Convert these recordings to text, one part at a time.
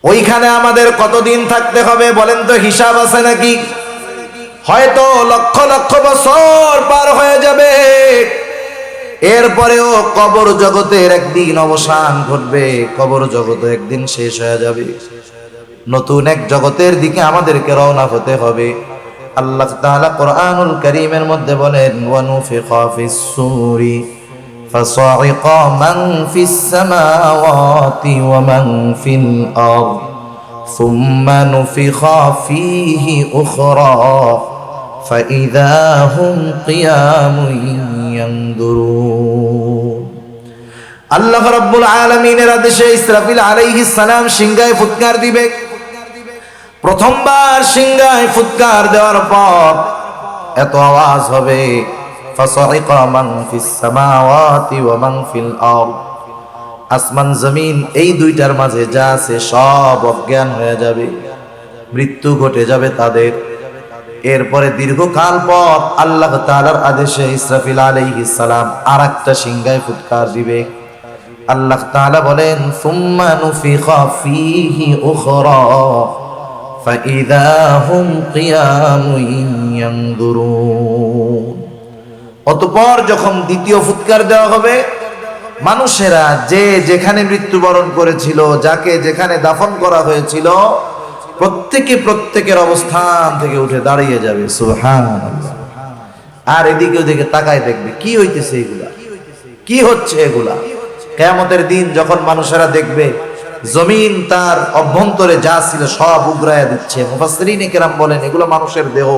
ওইখানে আমাদের কতদিন থাকতে হবে বলেন তো, হিসাব আছে নাকি? হয়তো লক্ষ লক্ষ বছর পার হয়ে যাবে, এরপরেও কবর জগতের একদিন অবসান ঘটবে, কবর জগৎ একদিন শেষ হয়ে যাবে। নতুন এক জগতের দিকে আমাদেরকে রওনা হতে হবে। আল্লাহ তাআলা কোরআনুল কারীমের মধ্যে বলেন, ওয়ানুফিখা ফিস সূরি ফাসাইকা মান ফিস সামাওয়াতি ওয়া মান ফিল আরদ সুম্মা নুফিখা ফীহি উখরা ফাইযা হুম কিয়ামুন ইয়ানদুরুন। আল্লাহ রাব্বুল আলামিনের আদেশে ইসরাফিল আলাইহিস সালাম সিংহায় ফুৎকার দিবে। প্রথমবার সিংহায় ফুৎকার দেওয়ার পর এত আওয়াজ হবে, ফাসাইকা মান ফিস সামাওয়াতি ওয়া মান ফিল আরদ, আসমান জমিন এই দুইটার মাঝে যা আছে সব অজ্ঞান হয়ে যাবে, মৃত্যু ঘটে যাবে তাদের। এরপরে দীর্ঘকাল পর আল্লাহ তাআলার আদেশে ইসরাফিল আলাইহিস সালাম আরেকটা সিংহায় ফুৎকার দিবে। আল্লাহ তাআলা বলেন, সুম্মা নুফিখা ফীহি উখরা ফাইযা হুম কিয়ামুন ইয়ানদুরুন। অতঃপর যখন দ্বিতীয় ফুৎকার দেওয়া হবে, মানুষেরা যে যেখানে মৃত্যুবরণ করেছিল, যাকে যেখানে দাফন করা হয়েছিল, প্রত্যেকে প্রত্যেকের অবস্থান থেকে উঠে দাঁড়িয়ে যাবে। সুবহানাল্লাহ। আর এদিকে ওদিকে তাকায় দেখবে কি হইতেছে, এগুলা কি হচ্ছে। এগুলা কিয়ামতের দিন যখন মানুষেরা দেখবে জমিন তার অভ্যন্তরে যা ছিল সব উগরায়া দিচ্ছে। মুফাসসিরিনে কেরাম বলেন এগুলো মানুষের দেহ,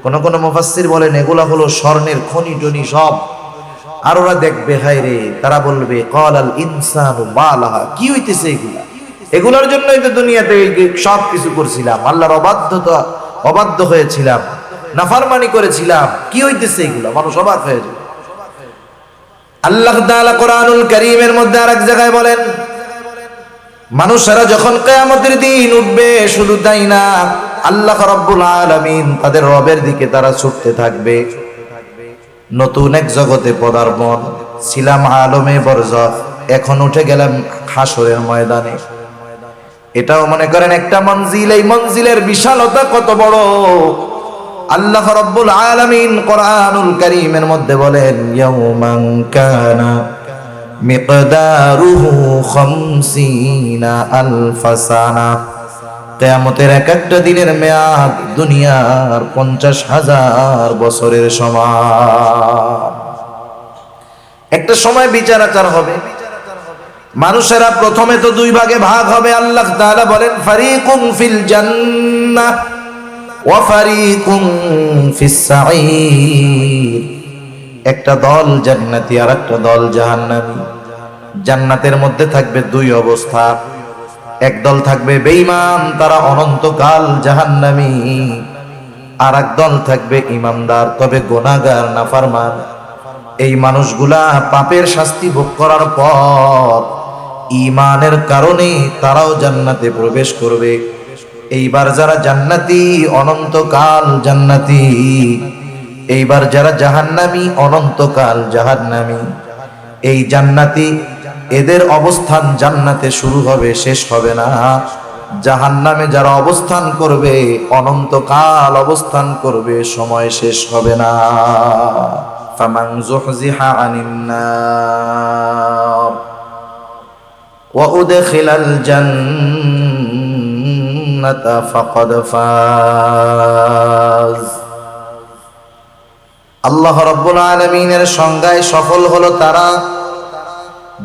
কোন কোন মুফাসসির বলেন এগুলা হলো স্বর্ণের খনি টনি সব। আর ওরা দেখবে, হায় রে, তারা বলবে ক্বালাল ইনসানু মা লাহা, কি হইতেছে এগুলা? এগুলোর জন্যই তো দুনিয়াতে সব কিছু করছিলাম, আল্লাহর অবাধ্য হয়েছিলাম, নাফরমানি করেছিলাম, কি হইতেছে এগুলা? মানুষ অবাক হয়ে যায়। আল্লাহ তাআলা কোরআনুল কারীমের মধ্যে আরেক জায়গায় বলেন, মানুষেরা যখন কিয়ামতের দিন উঠবে, শুধু তাই না, আল্লাহ রাব্বুল আলামিন তাদের রবের দিকে তারা ছুটতে থাকবে। নতুন এক জগতে পদার্পণ, ছিলাম আলমে বরজখ, এখন উঠে গেলাম হাসরের ময়দানে। এটাও মনে করেন একটা মঞ্জিল। এই মঞ্জিলের বিশালতা কত বড়! আল্লাহ রাব্বুল আলামিন কোরআনুল কারীমের মধ্যে বলেন, ইয়াউমান কানা মিকদারুহু 50 আলফা সানা, কিয়ামতের এক একটা দিনের মেয়াদ দুনিয়ার 50,000 বছরের সমান। একটা সময় বিচার আচার হবে, মানুষেরা প্রথমে তো দুই ভাগে ভাগ হবে। আল্লাহ তাআলা বলেন, ফারিকুন ফিল জান্নাহ ওয়া ফারিকুন ফিস সাঈর, একটা দল জান্নাতি আর একটা দল জাহান্নামী। জান্নাতের মধ্যে থাকবে দুই অবস্থা, একদল থাকবে বেঈমান, তারা অনন্তকাল জাহান্নামী, আর এক দল থাকবে ঈমানদার তবে গুনাহগার নাফরমান। এই মানুষগুলা পাপের শাস্তি ভোগ করার পর ঈমানের কারণে তারাও জান্নাতে প্রবেশ করবে। এইবার যারা জান্নাতি অনন্তকাল জান্নাতি, এইবার যারা জাহান্নামী অনন্তকাল জাহান্নামী। এই জান্নাতি এদের অবস্থান জান্নাতে শুরু হবে, শেষ হবে না। জাহান্নামে যারা অবস্থান করবে অনন্তকাল অবস্থান করবে, সময় শেষ হবে না। ফামান যুহজিহা আনিন নার ওয়া উদখিলাল জান্নাতা ফাকাদ ফাজ। আল্লাহ রাব্বুল আলামিনের সংজ্ঞায় সফল হলো তারা,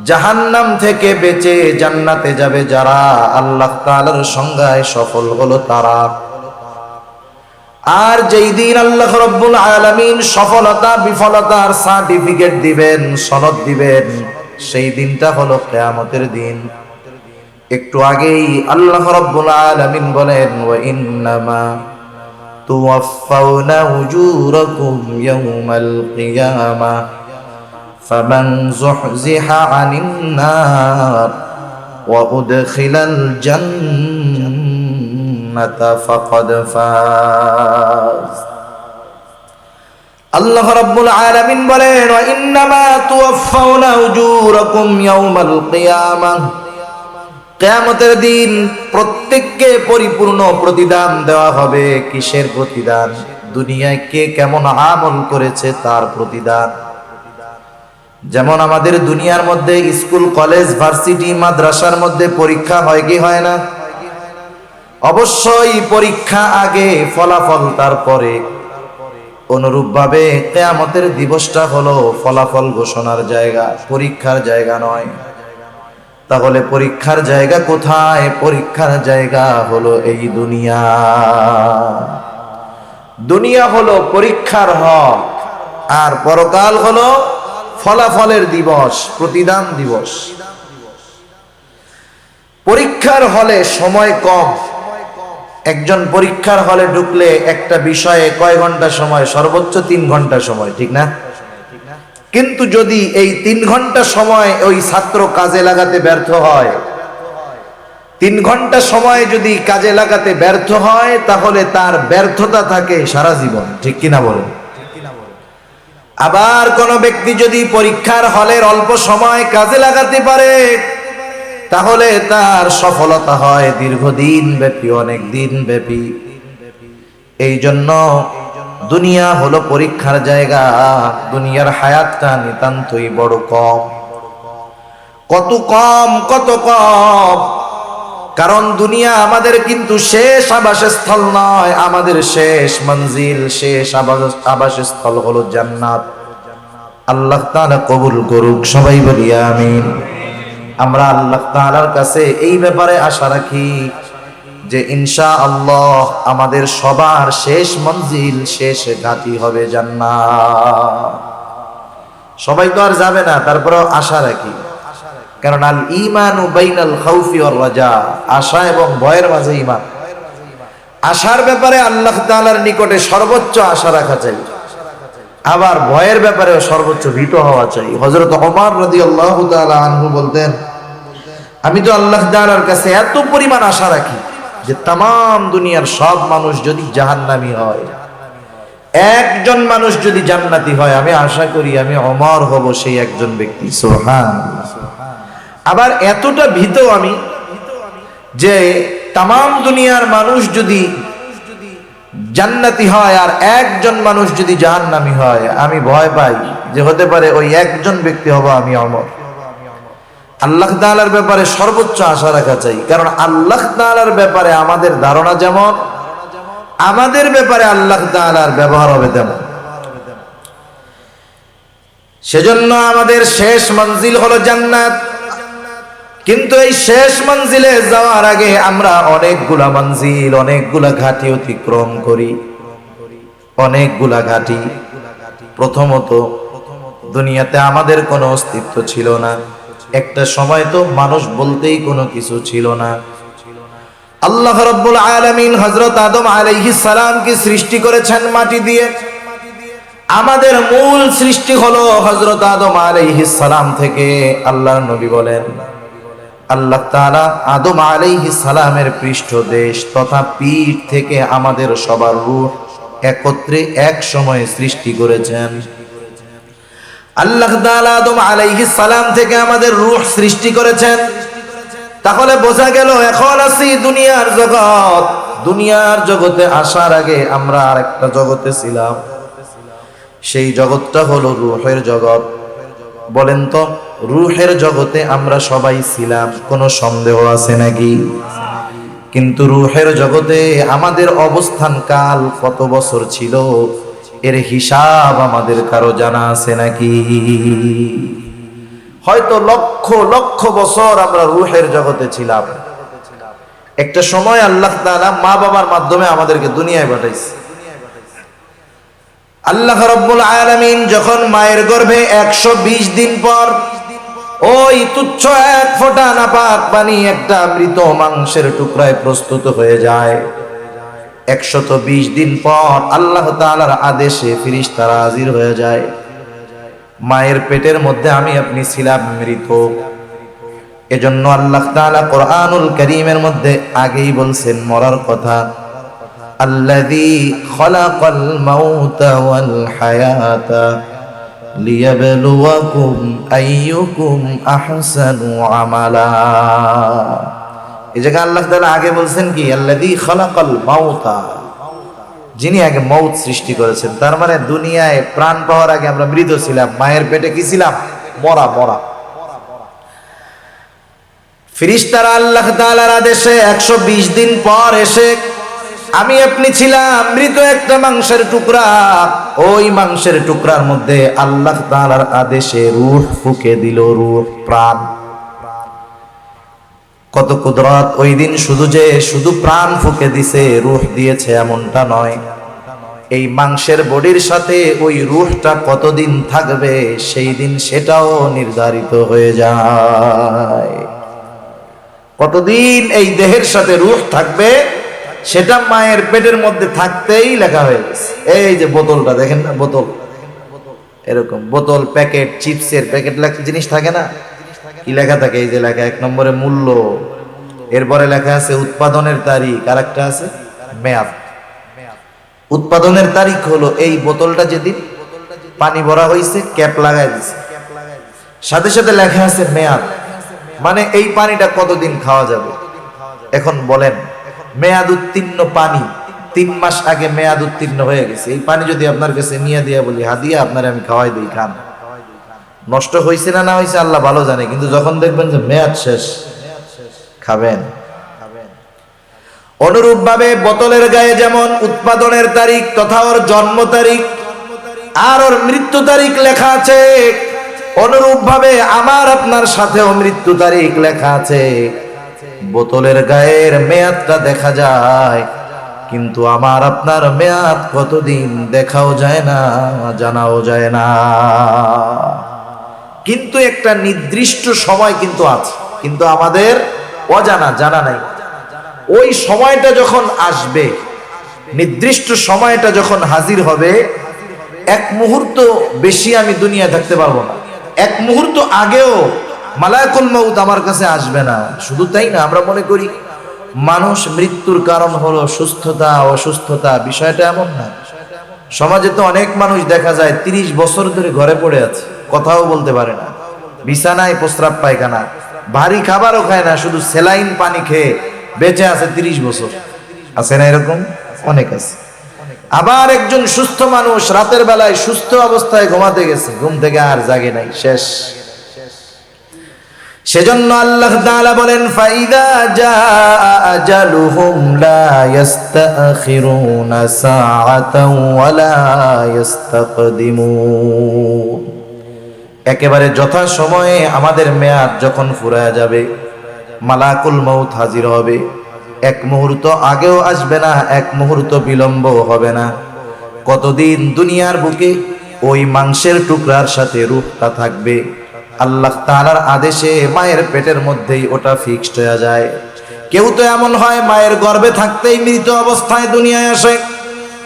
জাহান্নাম থেকে বেঁচে জান্নাতে যাবে যারা। আল্লাহ তাআলার সংজ্ঞায় সফল হলো তারা। আর যেই দিন আল্লাহ রাব্বুল আলামিন সফলতা বিফলতার সার্টিফিকেট দিবেন, সনদ দিবেন, সেই দিনটা হলো কিয়ামতের দিন। একটু আগেই আল্লাহ রাব্বুল আলামিন বলেন, ওয়া ইন্নামা তুওয়াফাউনা উজুরাকুম ইয়াওমাল কিয়ামাহ ফামান যুহজিহা আনিন নার ওয়া উদখিলাল জান্নাতা ফাকাদ ফাজ। আল্লাহ রাব্বুল আলামিন বলেন, ওয়া ইন্নামা তুওয়াফাউনা উজুরাকুম ইয়াওমাল কিয়ামাহ, কিয়ামতের দিন প্রত্যেককে পরিপূর্ণ প্রতিদান দেওয়া হবে। কিসের প্রতিদান? দুনিয়ায় কে কেমন আমল করেছে তার প্রতিদান। যেমন আমাদের দুনিয়ার মধ্যে স্কুল, কলেজ, ভার্সিটি, মাদ্রাসার মধ্যে পরীক্ষা হয় কি হয় না? অবশ্যই পরীক্ষা আগে, ফলাফল তারপরে। অনুরূপভাবে কিয়ামতের দিবসটা হলো ফলাফল ঘোষণার জায়গা, পরীক্ষার জায়গা নয়। তাহলে পরীক্ষার জায়গা কোথায়? পরীক্ষার জায়গা হলো এই দুনিয়া। দুনিয়া হলো পরীক্ষার হল, আর পরকাল হলো ফলাফলের দিবস, প্রতিদান দিবস। পরীক্ষার হলে সময় কম। একজন পরীক্ষার হলে ঢুকলে একটা বিষয়ে কয় ঘন্টা সময়? সর্বোচ্চ 3 ঘন্টা সময়, ঠিক না? কিন্তু যদি এই 3 ঘন্টা সময় ওই ছাত্র কাজে লাগাতে ব্যর্থ হয়, 3 ঘন্টা সময় যদি কাজে লাগাতে ব্যর্থ হয়, তাহলে তার ব্যর্থতা থাকে সারা জীবন, ঠিক কিনা বলেন? আবার কোন ব্যক্তি যদি পরীক্ষার হলের অল্প সময় কাজে লাগাতে পারে, তাহলে তার সফলতা হয় দীর্ঘদিন ব্যাপী, অনেক দিন ব্যাপী। এই জন্য দুনিয়া হলো পরীক্ষার জায়গা। দুনিয়ার হায়াতটা নিতান্তই বড় কম। কত কম, কত কম! কারণ দুনিয়া আমাদের কিন্তু শেষ আবাসস্থল নয়, আমাদের শেষ মঞ্জিল, শেষ আবাসস্থল হলো জান্নাত। আল্লাহ তাআলা কবুল করুক, সবাই বলি আমিন। আমরা আল্লাহ তাআলার কাছে এই ব্যাপারে আশা রাখি যে ইনশাআল্লাহ আমাদের সবার শেষ মঞ্জিল, শেষ ঘাঁটি হবে জান্নাত। সবাই তো আর যাবে না, তারপরেও আশা রাখি। কারণ আল ঈমানু বাইনাল খাউফি ওয়ার রাজা, আশা এবং ভয়ের মাঝে ঈমান। আশার ব্যাপারে আল্লাহ তাআলার নিকটে সর্বোচ্চ আশা রাখা চাই, আবার ভয়ের ব্যাপারেও সর্বোচ্চ ভীত হওয়া চাই। হযরত ওমর রাদিয়াল্লাহু তাআলা আনহু বলতেন, আমি তো আল্লাহ তাআলার কাছে এত পরিমাণ আশা রাখি যে তাম দুনিয়ার সব মানুষ যদি জাহান্নামী হয়, একজন মানুষ যদি জান্নাতি হয়, আমি আশা করি আমি ওমর হব সেই একজন ব্যক্তি। সুবহানাল্লাহ। আবার এতটা ভীত আমি যে তাম দুনিয়ার মানুষ যদি জান্নাতি হয় আর একজন মানুষ যদি জাহান্নামী হয়, আমি ভয় পাই যে হতে পারে ওই একজন ব্যক্তি হব আমি ওমর। আল্লাহ তাআলার ব্যাপারে সর্বোচ্চ আশা রাখা চাই, কারণ আল্লাহ তাআলার ব্যাপারে আমাদের ধারণা যেমন, আমাদের ব্যাপারে আল্লাহ তাআলার ব্যবহার হবে তেমন। সেজন্য আমাদের শেষ মঞ্জিল হলো জান্নাত। কিন্তু এই শেষ মঞ্জিলে যাওয়ার আগে আমরা অনেকগুলা মঞ্জিল, অনেকগুলা ঘাটি অতিক্রম করি, অনেকগুলা ঘাটি। প্রথমত, দুনিয়াতে আমাদের কোনো অস্তিত্ব ছিল না। একটা সময় তো মানুষ বলতেই কোনো কিছু ছিল না। আল্লাহ রাব্বুল আলামিন হযরত আদম আলাইহিস সালামকে সৃষ্টি করেছেন মাটি দিয়ে। আমাদের মূল সৃষ্টি হলো হযরত আদম আলাইহিস সালাম থেকে। আল্লাহর নবী বলেন, আল্লাহ তাআলা আদম আলাইহিস সালামের পৃষ্ঠদেশ তথা পিঠ থেকে আমাদের সবার রূহ একত্রে এক সময় সৃষ্টি করেছেন। আল্লাহ তাআলা আদম আলাইহিস সালাম থেকে আমাদের রূহ সৃষ্টি করেছেন। তাহলে বোঝা গেল এখন আছি দুনিয়ার জগৎ। দুনিয়ার জগতে আসার আগে আমরা আরেকটা জগতে ছিলাম, সেই জগৎটা হলো রূহের জগৎ। বলেন তো, রূহের জগতে আমরা সবাই ছিলাম, কোনো সন্দেহ আছে নাকি? কিন্তু রূহের জগতে আমাদের অবস্থান কাল কত বছর ছিল, এর হিসাব আমাদের কারো জানা আছে নাকি? হয়তো লক্ষ লক্ষ বছর আমরা রূহের জগতে ছিলাম। একটা সময় আল্লাহ তাআলা মা বাবার মাধ্যমে আমাদেরকে দুনিয়ায় পাঠাইছে। আল্লাহ রাব্বুল আলামিন যখন মায়ের গর্ভে 120 দিন পর ওই তুচ্ছ এক ফোঁটা নাপাক পানি একটা মৃত মাংসের টুকরায় প্রস্তুত হয়ে যায়, 120 দিন পর আল্লাহ তাআলার আদেশে ফেরেশতারা হাজির হয়ে যায়। মায়ের পেটের মধ্যে আমি আপনি ছিলাম মৃত। এজন্য আল্লাহ তাআলা কোরআনুল কারীমের মধ্যে আগেই বলছেন মরার কথা, আল্লাযী খালাকাল মাউতা ওয়াল হায়াতা লিয়াবলুয়াকুম আইয়ুকুম আহসানু আমালা। এই জায়গায় আল্লাহ তাআলা আগে বলছেন কি আল্লাযী খালাকাল মাউতা, যিনি আগে মৌত সৃষ্টি করেছেন। তার মানে দুনিয়ায় প্রাণ পাওয়ার আগে আমরা মৃত ছিলাম, মায়ের পেটে কি ছিলাম? মরা মরা। ফেরেশতারা আল্লাহ তাআলার আদেশে 120 দিন পর এসে আমি আপনি ছিলাম মৃত একটা মাংসের টুকরা, ওই মাংসের টুকরার মধ্যে আল্লাহ তাআলার আদেশে রূহ ফুঁকে দিল, রূহ, প্রাণ। কত কুদরত! ওই দিন শুধু প্রাণ ফুঁকে দিছে, রূহ দিয়েছে এমনটা নয়, এই মাংসের বডির সাথে ওই রূহটা কতদিন থাকবে সেই দিন সেটাও নির্ধারিত হয়ে যায়। কতদিন এই দেহের সাথে রূহ থাকবে সেটা মায়ের পেটের মধ্যে থাকতেই লেখা হয়ে গেছে। এই যে বোতলটা দেখেন না, বোতল, এরকম বোতল, প্যাকেট, চিপসের প্যাকেট লেখা জিনিস থাকে না, কি লেখা থাকে? এই যে লেখা 1 নম্বরে মূল্য, এরপরে লেখা আছে উৎপাদনের তারিখ, আর একটা আছে মেয়াদ। উৎপাদনের তারিখ হলো এই বোতলটা যেদিন পানি ভরা হয়েছে ক্যাপ লাগাই দিছে, সাথে সাথে লেখা আছে মেয়াদ, মানে এই পানিটা কতদিন খাওয়া যাবে। এখন বলেন, মেয়াদ উত্তীর্ণ পানি 3 মাস আগে মেয়াদ উত্তীর্ণ হয়ে গেছে, এই পানি যদি আপনার কাছে নিয়ে দিয়া বলি হাদিয়া আপনারে আমি খাওয়াই দিই, খান, নষ্ট হয়েছে না না হয়েছে আল্লাহ ভালো জানে, কিন্তু যখন দেখবেন যে মেয়াদ শেষ খাবেন। অনুরূপ ভাবে বোতলের গায়ে যেমন উৎপাদনের তারিখ তথা ওর জন্ম তারিখ আর ওর মৃত্যু তারিখ লেখা আছে, অনুরূপ ভাবে আমার আপনার সাথেও মৃত্যু তারিখ লেখা আছে। বোতলের গায়ের মেয়াদটা দেখা যায়, কিন্তু আমার আপনার মেয়াদ কতদিন দেখাও যায় না, জানাও যায় না। কিন্তু একটা নির্দিষ্ট সময় কিন্তু আছে, কিন্তু আমাদের অজানা, জানা নাই। ওই সময়টা যখন আসবে, নির্দিষ্ট সময়টা যখন হাজির হবে, 1 মুহূর্ত বেশি আমি দুনিয়ায় থাকতে পারবো না, 1 মুহূর্ত আগেও মালাকুল মউত আমার কাছে আসবে না। শুধু তাই না, আমরা মনে করি মানুষ মৃত্যুর কারণ হলো সুস্থতা অসুস্থতা, বিষয়টা এমন না। সমাজে তো অনেক মানুষ দেখা যায় 30 বছর ধরে ঘরে পড়ে আছে, কথাও বলতে পারে না, বিছানায় প্রস্রাব পায়খানা, ভারী খাবারও খায় না, শুধু স্যালাইন পানি খেয়ে বেঁচে আছে 30 বছর। আছে না এরকম? অনেক আছে। আবার একজন সুস্থ মানুষ রাতের বেলায় সুস্থ অবস্থায় ঘুমাতে গেছে, ঘুম থেকে আর জাগে নাই, শেষ। সেজন্য আল্লাহ তাআলা বলেন ফাইদা জাআ আজালুহুম লা ইস্তাখিরুনা সাআতাও ওয়া লা ইস্তাকদিমুন। একেবারে যথা সময়ে আমাদের মেয়াদ যখন ফুরায় যাবে, মালাকুল মউত হাজির হবে, 1 মুহূর্ত আগেও আসবে না, 1 মুহূর্ত বিলম্ব হবে না। কতদিন দুনিয়ার বুকে ওই মাংসের টুকরার সাথে রূহটা থাকবে, আল্লাহ তাআলার আদেশে মায়ের পেটের মধ্যেই ওটা ফিক্সড হয়ে যায়। কেউ তো এমন হয় মায়ের গর্ভে থাকতেই মৃত অবস্থায় দুনিয়ায় আসে,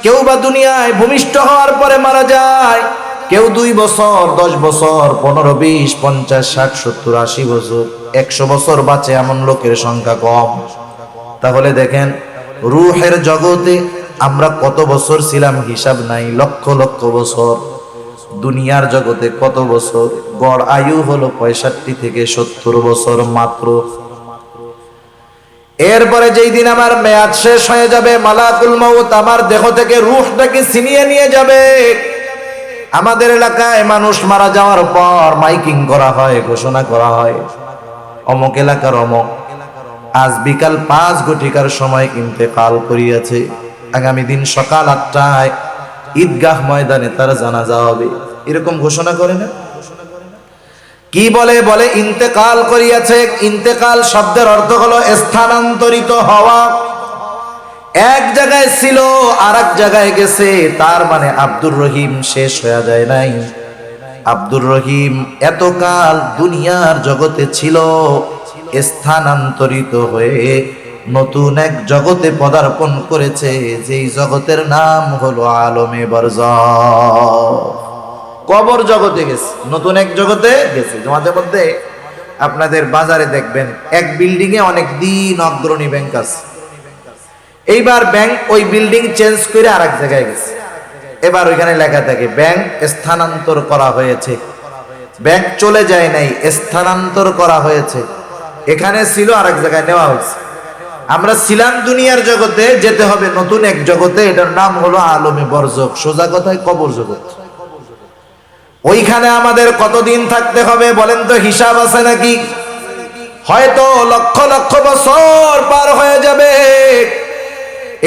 কেউ বা দুনিয়ায় ভূমিষ্ঠ হওয়ার পরে মারা যায়, কেউ 2 বছর, 10 বছর, 15, 20, 50, 60, 70, 80 বছর, 100 বছর বাঁচে এমন লোকের সংখ্যা কম। তাহলে দেখেন রূহের জগতে আমরা কত বছর ছিলাম হিসাব নাই, লক্ষ লক্ষ বছর। দুনিয়ার জগতে কত বছর? গড় আয়ু হলো 65 থেকে 70 বছর মাত্র। এরপরে যেই দিন আমার মেয়াদ শেষ হয়ে যাবে, মালাকুল মউত আমার দেহ থেকে রূহটাকে ছিনিয়ে নিয়ে যাবে। আমাদের এলাকায় মানুষ মারা যাওয়ার পর মাইকিং করা হয়, ঘোষণা করা হয়, অমুক এলাকার অমুক আজ বিকাল 5 ঘটিকার সময় ইন্তেকাল করিয়াছে, আগামী দিন সকাল 8টায় ঈদগাহ ময়দানে তার জানাজা হবে। এরকম ঘোষণা করে না? কি বলে? বলে ইন্তেকাল করিয়াছে। ইন্তেকাল শব্দের অর্থ হলো স্থানান্তরিত হওয়া। এক জায়গায় ছিল আর এক জায়গায় গেছে, তার মানে আব্দুর রহিম শেষ হয়ে যায় নাই। আব্দুর রহিম এতকাল দুনিয়ার জগতে ছিল, স্থানান্তরিত হয়ে নতুন এক জগতে পদার্পণ করেছে, যেই জগতের নাম হলো আলমে বারজাখ। কবর জগতে গেছে, নতুন এক জগতে গেছে। তোমাদের মধ্যে আপনাদের বাজারে দেখবেন এক বিল্ডিং এ অনেক দিন অগ্রণী ব্যাংক আছে, এইবার ব্যাংক ওই বিল্ডিং চেঞ্জ করে আরেক জায়গায় গেছে, এবার ওইখানে লেখা থাকে ব্যাংক স্থানান্তর করা হয়েছে। ব্যাংক চলে যায় নাই, স্থানান্তর করা হয়েছে। এখানে ছিল আরেক জায়গায় নেওয়া হয়েছে। আমরা ছিলাম দুনিয়ার জগতে, যেতে হবে নতুন এক জগতে, এটার নাম হলো আলমে বরজখ, সোজা কথায় কবর জগৎ। ওইখানে আমাদের কতদিন থাকতে হবে বলেন তো, হিসাব আছে নাকি? হয়তো লক্ষ লক্ষ বছর পার হয়ে যাবে,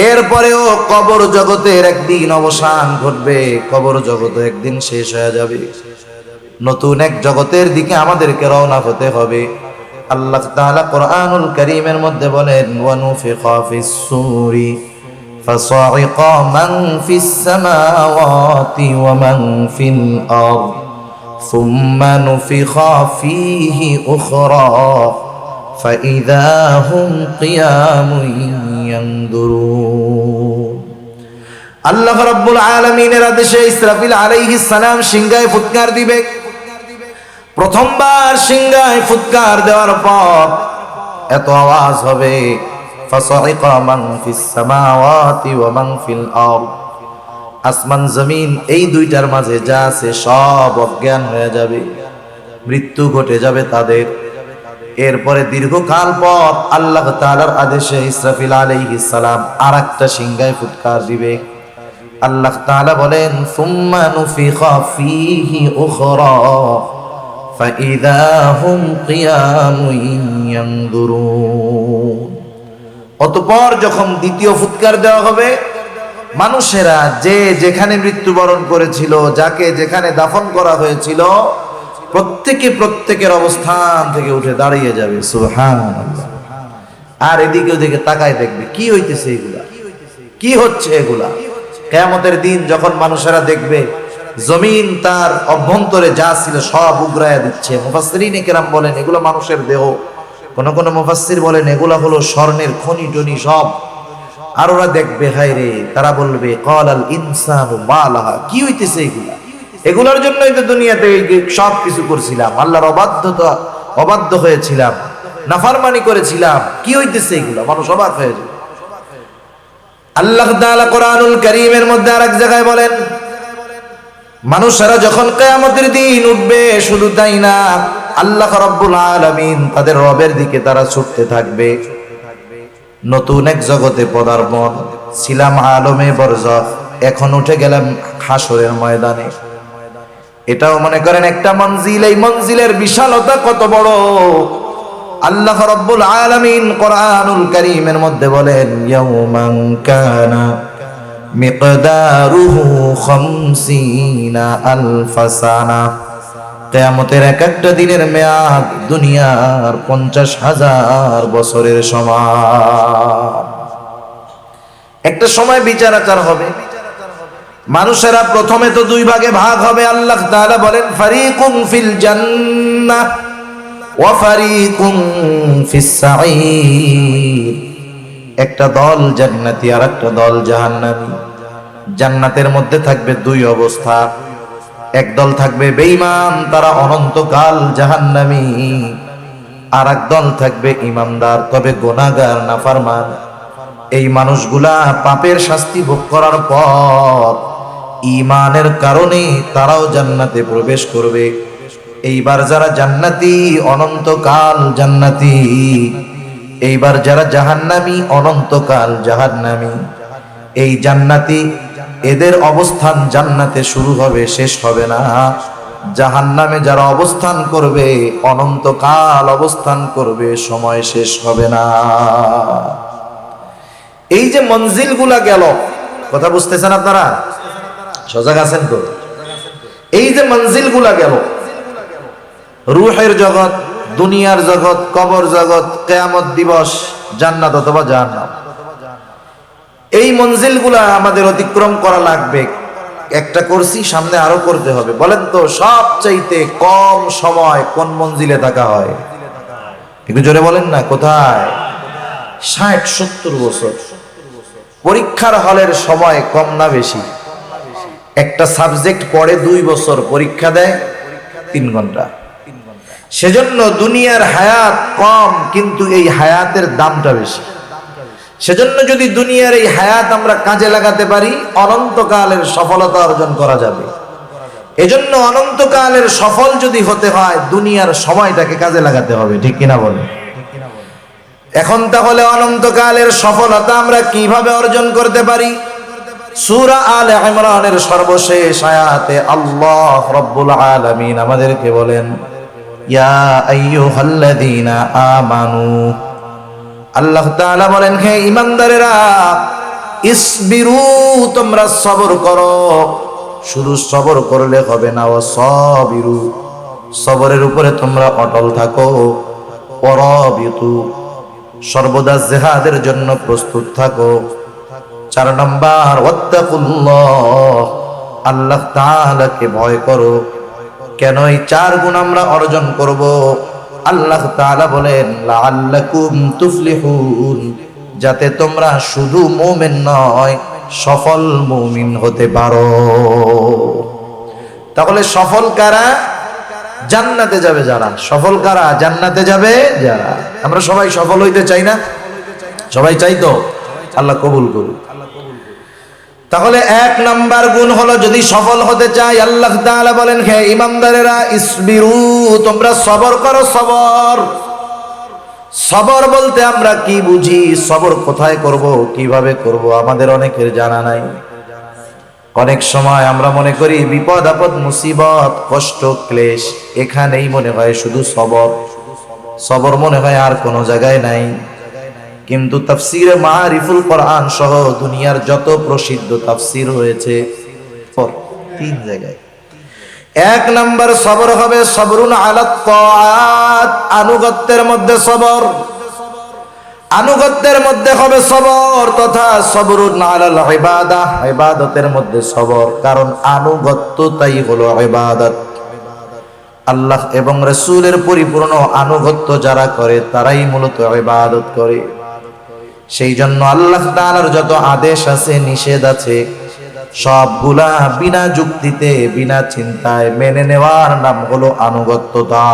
এরপরেও কবর জগতের একদিন অবসান ঘটবে, কবর জগৎ একদিন শেষ হয়ে যাবে। নতুন এক জগতের দিকে আমাদেরকে রওনা হতে হবে। আল্লাহ তাআলা কোরআনুল কারীমের মধ্যে বলেন, ওয়ানুফিখা ফিস সূরি ফাসাইকা মান ফিস সামাওয়াতি ওয়া মান ফিল আরদ সুম্মা নুফিখা ফীহি উখরা ফাইযা হুম কিয়ামুন ইয়ানদুরুন। আল্লাহ রাব্বুল আলামিনের আদেশে ইসরাফিল আলাইহিস সালাম সিংহায় ফুৎকার দিবে। প্রথমবার সিংহায় ফুৎকার দেওয়ার পর এত আওয়াজ হবে, ফাসাইকা মান ফিস সামাওয়াতি ওয়া মান ফিল আরদ, আসমান জমিন এই দুইটার মাঝে যা আছে সব অজ্ঞান হয়ে যাবে, মৃত্যু ঘটে যাবে তাদের। এরপরে দীর্ঘকাল পর আল্লাহ তাআলার আদেশে ইসরাফিল আলাইহিস সালাম আরেকটা সিংহায় ফুৎকার দিবে। আল্লাহ তাআলা বলেন, সুম্মা নুফিখা ফীহি উখরা ফাইযা হুম কিয়ামুন ইয়ানদুরুন। অতঃপর যখন দ্বিতীয় ফুৎকার দেওয়া হবে, মানুষেরা যে যেখানে মৃত্যুবরণ করেছিল, যাকে যেখানে দাফন করা হয়েছিল, প্রত্যেকে প্রত্যেকের অবস্থান থেকে উঠে দাঁড়িয়ে যাবে। সুবহানাল্লাহ। আর এদিকে ওদিকে তাকায় দেখবে কি হইতেছে, এগুলা কি হচ্ছে, এগুলা কিয়ামতের দিন যখন মানুষেরা দেখবে জমিন তার অভ্যন্তরে যা ছিল সব উগরায়া দিচ্ছে। মুফাসসিরিনে কেরাম বলেন এগুলো মানুষের দেহ, কোন কোন মুফাসসির বলেন এগুলা হলো স্বর্ণের খনি টনি সব। আর ওরা দেখবে, হায় রে, তারা বলবে ক্বালাল ইনসানু মা লাহা, কি হইতেছে এগুলা? এগুলোর জন্যই তো দুনিয়াতে সব কিছু করছিলাম, আল্লাহর অবাধ্য হয়েছিলাম, নাফরমানি করেছিলাম, কি হইতেছে এগুলা? মানুষ অবাক হয়ে যায়। আল্লাহ তাআলা কোরআনুল কারীমের মধ্যে আরেক জায়গায় বলেন, মানুষেরা যখন কিয়ামতের দিন উঠবে, শুধু তাই না, আল্লাহ রাব্বুল আলামিন তাদের রবের দিকে তারা ছুটতে থাকবে। নতুন এক জগতে পদার্পণ, ছিলাম আলমে বরজখ, এখন উঠে গেলাম হাসরের ময়দানে। এটাও মনে করেন একটা মঞ্জিল। এই মঞ্জিলের বিশালতা কত বড়! আল্লাহ রাব্বুল আলামিন কোরআনুল কারীমের মধ্যে বলেন, ইয়াউমান কানা মিকদারুহু 50 আলফা সানা, কিয়ামতের এক একটা দিনের মেয়াদ দুনিয়ার 50,000 বছরের সমান। একটা সময় বিচার আচার হবে, মানুষেরা প্রথমে তো দুই ভাগে ভাগ হবে। আল্লাহ তাআলা বলেন, ফারিকুন ফিল জান্নাহ ওয়া ফারিকুন ফিস সাঈর, একটা দল জান্নাতি আর একটা দল জাহান্নামী। জান্নাতের মধ্যে থাকবে দুই অবস্থা, একদল থাকবে বেঈমান, তারা অনন্তকাল জাহান্নামী, আর এক দল থাকবে ঈমানদার তবে গুনাহগার নাফরমান। এই মানুষগুলা পাপের শাস্তি ভোগ করার পর ঈমানের কারণে তারাও জান্নাতে প্রবেশ করবে। এইবার যারা জান্নাতি অনন্তকাল জান্নাতি, এইবার যারা জাহান্নামী অনন্তকাল জাহান্নামী। এই জান্নাতি এদের অবস্থান জান্নাতে শুরু হবে, শেষ হবে না। জাহান্নামে যারা অবস্থান করবে অনন্তকাল অবস্থান করবে, সময় শেষ হবে না। এই যে মঞ্জিলগুলা গেল, কথা বুঝতেছেন আপনারা? সজাগ আছেন তো? এই যে মঞ্জিলগুলা গেল, রূহের জগৎ, দুনিয়ার জগৎ, কবর জগৎ, কিয়ামত দিবস, জান্নাত অথবা জাহান্নাম, এই মঞ্জিলগুলা আমাদের অতিক্রম করা লাগবে। একটা করছি, সামনে আরো করতে হবে। বলেন তো সবচাইতে কম সময় কোন মঞ্জিলে থাকা হয়? একটু জোরে বলেন না, কোথায়? 60-70 বছর। পরীক্ষার হলের সময় কম না বেশি? একটা সাবজেক্ট পড়ে 2 বছর, পরীক্ষা দেয় 3 ঘন্টা। সেজন্য দুনিয়ার হায়াত কম, কিন্তু এই হায়াতের দামটা বেশি। সেজন্য যদি দুনিয়ার এই হায়াত আমরা কাজে লাগাতে পারি, অনন্তকালের সফলতা অর্জন করা যাবে। এজন্য অনন্তকালের সফল যদি হতে হয়, দুনিয়ার সময়টাকে কাজে লাগাতে হবে। ঠিক কিনা বলেন? এখন তাহলে অনন্তকালের সফলতা আমরা কিভাবে অর্জন করতে পারি? সূরা আলে ইমরানের সর্বশেষ আয়াতে আল্লাহ রাব্বুল আলামিন আমাদেরকে বলেন, ইয়া আইয়ুহাল্লাযীনা আমানু, আল্লাহ তাআলা বলেন, হে ঈমানদারেরা, ইসবিরু, তোমরা সবর করো। শুধু সবর করলে হবে না, ওয়াসাবিরু, সবরের উপরে তোমরা অটল থাকো। ওয়ারাবিতু, সর্বদা জিহাদের জন্য প্রস্তুত থাকো। 4 নাম্বার, ওয়াত্তাকুল্লাহ, আল্লাহ তাআলাকে ভয় করো। কেন এই 4 গুণ আমরা অর্জন করব? আল্লাহ তাআলা বলেন, লাআল্লাকুম তুফলিহুন, যাতে তোমরা শুধু মুমিন নয়, সফল মুমিন হতে পারো। তাহলে সফল কারা? জান্নাতে যাবে যারা। সফল কারা? জান্নাতে যাবে যারা। আমরা সবাই সফল হইতে চাই না? সবাই চাই তো? আল্লাহ কবুল করুন। তাহলে 1 নাম্বার গুণ হলো, যদি সফল হতে চাই, আল্লাহ তাআলা বলেন, হে ঈমানদারেরা, ইসবিরু, তোমরা সবর করো। সবর, সবর বলতে আমরা কি বুঝি? সবর কোথায় করব, কিভাবে করব, আমাদের অনেকের জানা নাই। অনেক সময় আমরা মনে করি বিপদ আপদ মুসিবত কষ্ট ক্লেশ এখানেই মনে হয় শুধু সবর। সবর মনে হয় আর কোনো জায়গায় নাই। কিন্তু তাফসিরে মারিফুল কোরআন সহ দুনিয়ার যত প্রসিদ্ধ তাফসির রয়েছে 3 জায়গায়। 1 নাম্বার সবর হবে সবরুন আলাত তাআত, আনুগত্যের মধ্যে সবর। আনুগত্যের মধ্যে হবে সবর, তথা সবরুন আলাল ইবাদাহ, ইবাদতের মধ্যে সবর। কারণ আনুগত্যটাই হলো ইবাদত। আল্লাহ এবং রাসূলের পরিপূর্ণ আনুগত্য যারা করে তারাই মূলত ইবাদত করে। সেই জন্য আল্লাহ তাআলার যত আদেশ আছে, নিষেধ আছে, সবগুলা বিনা যুক্তিতে বিনা চিন্তায় মেনে নেওয়ার নাম হলো আনুগত্যতা।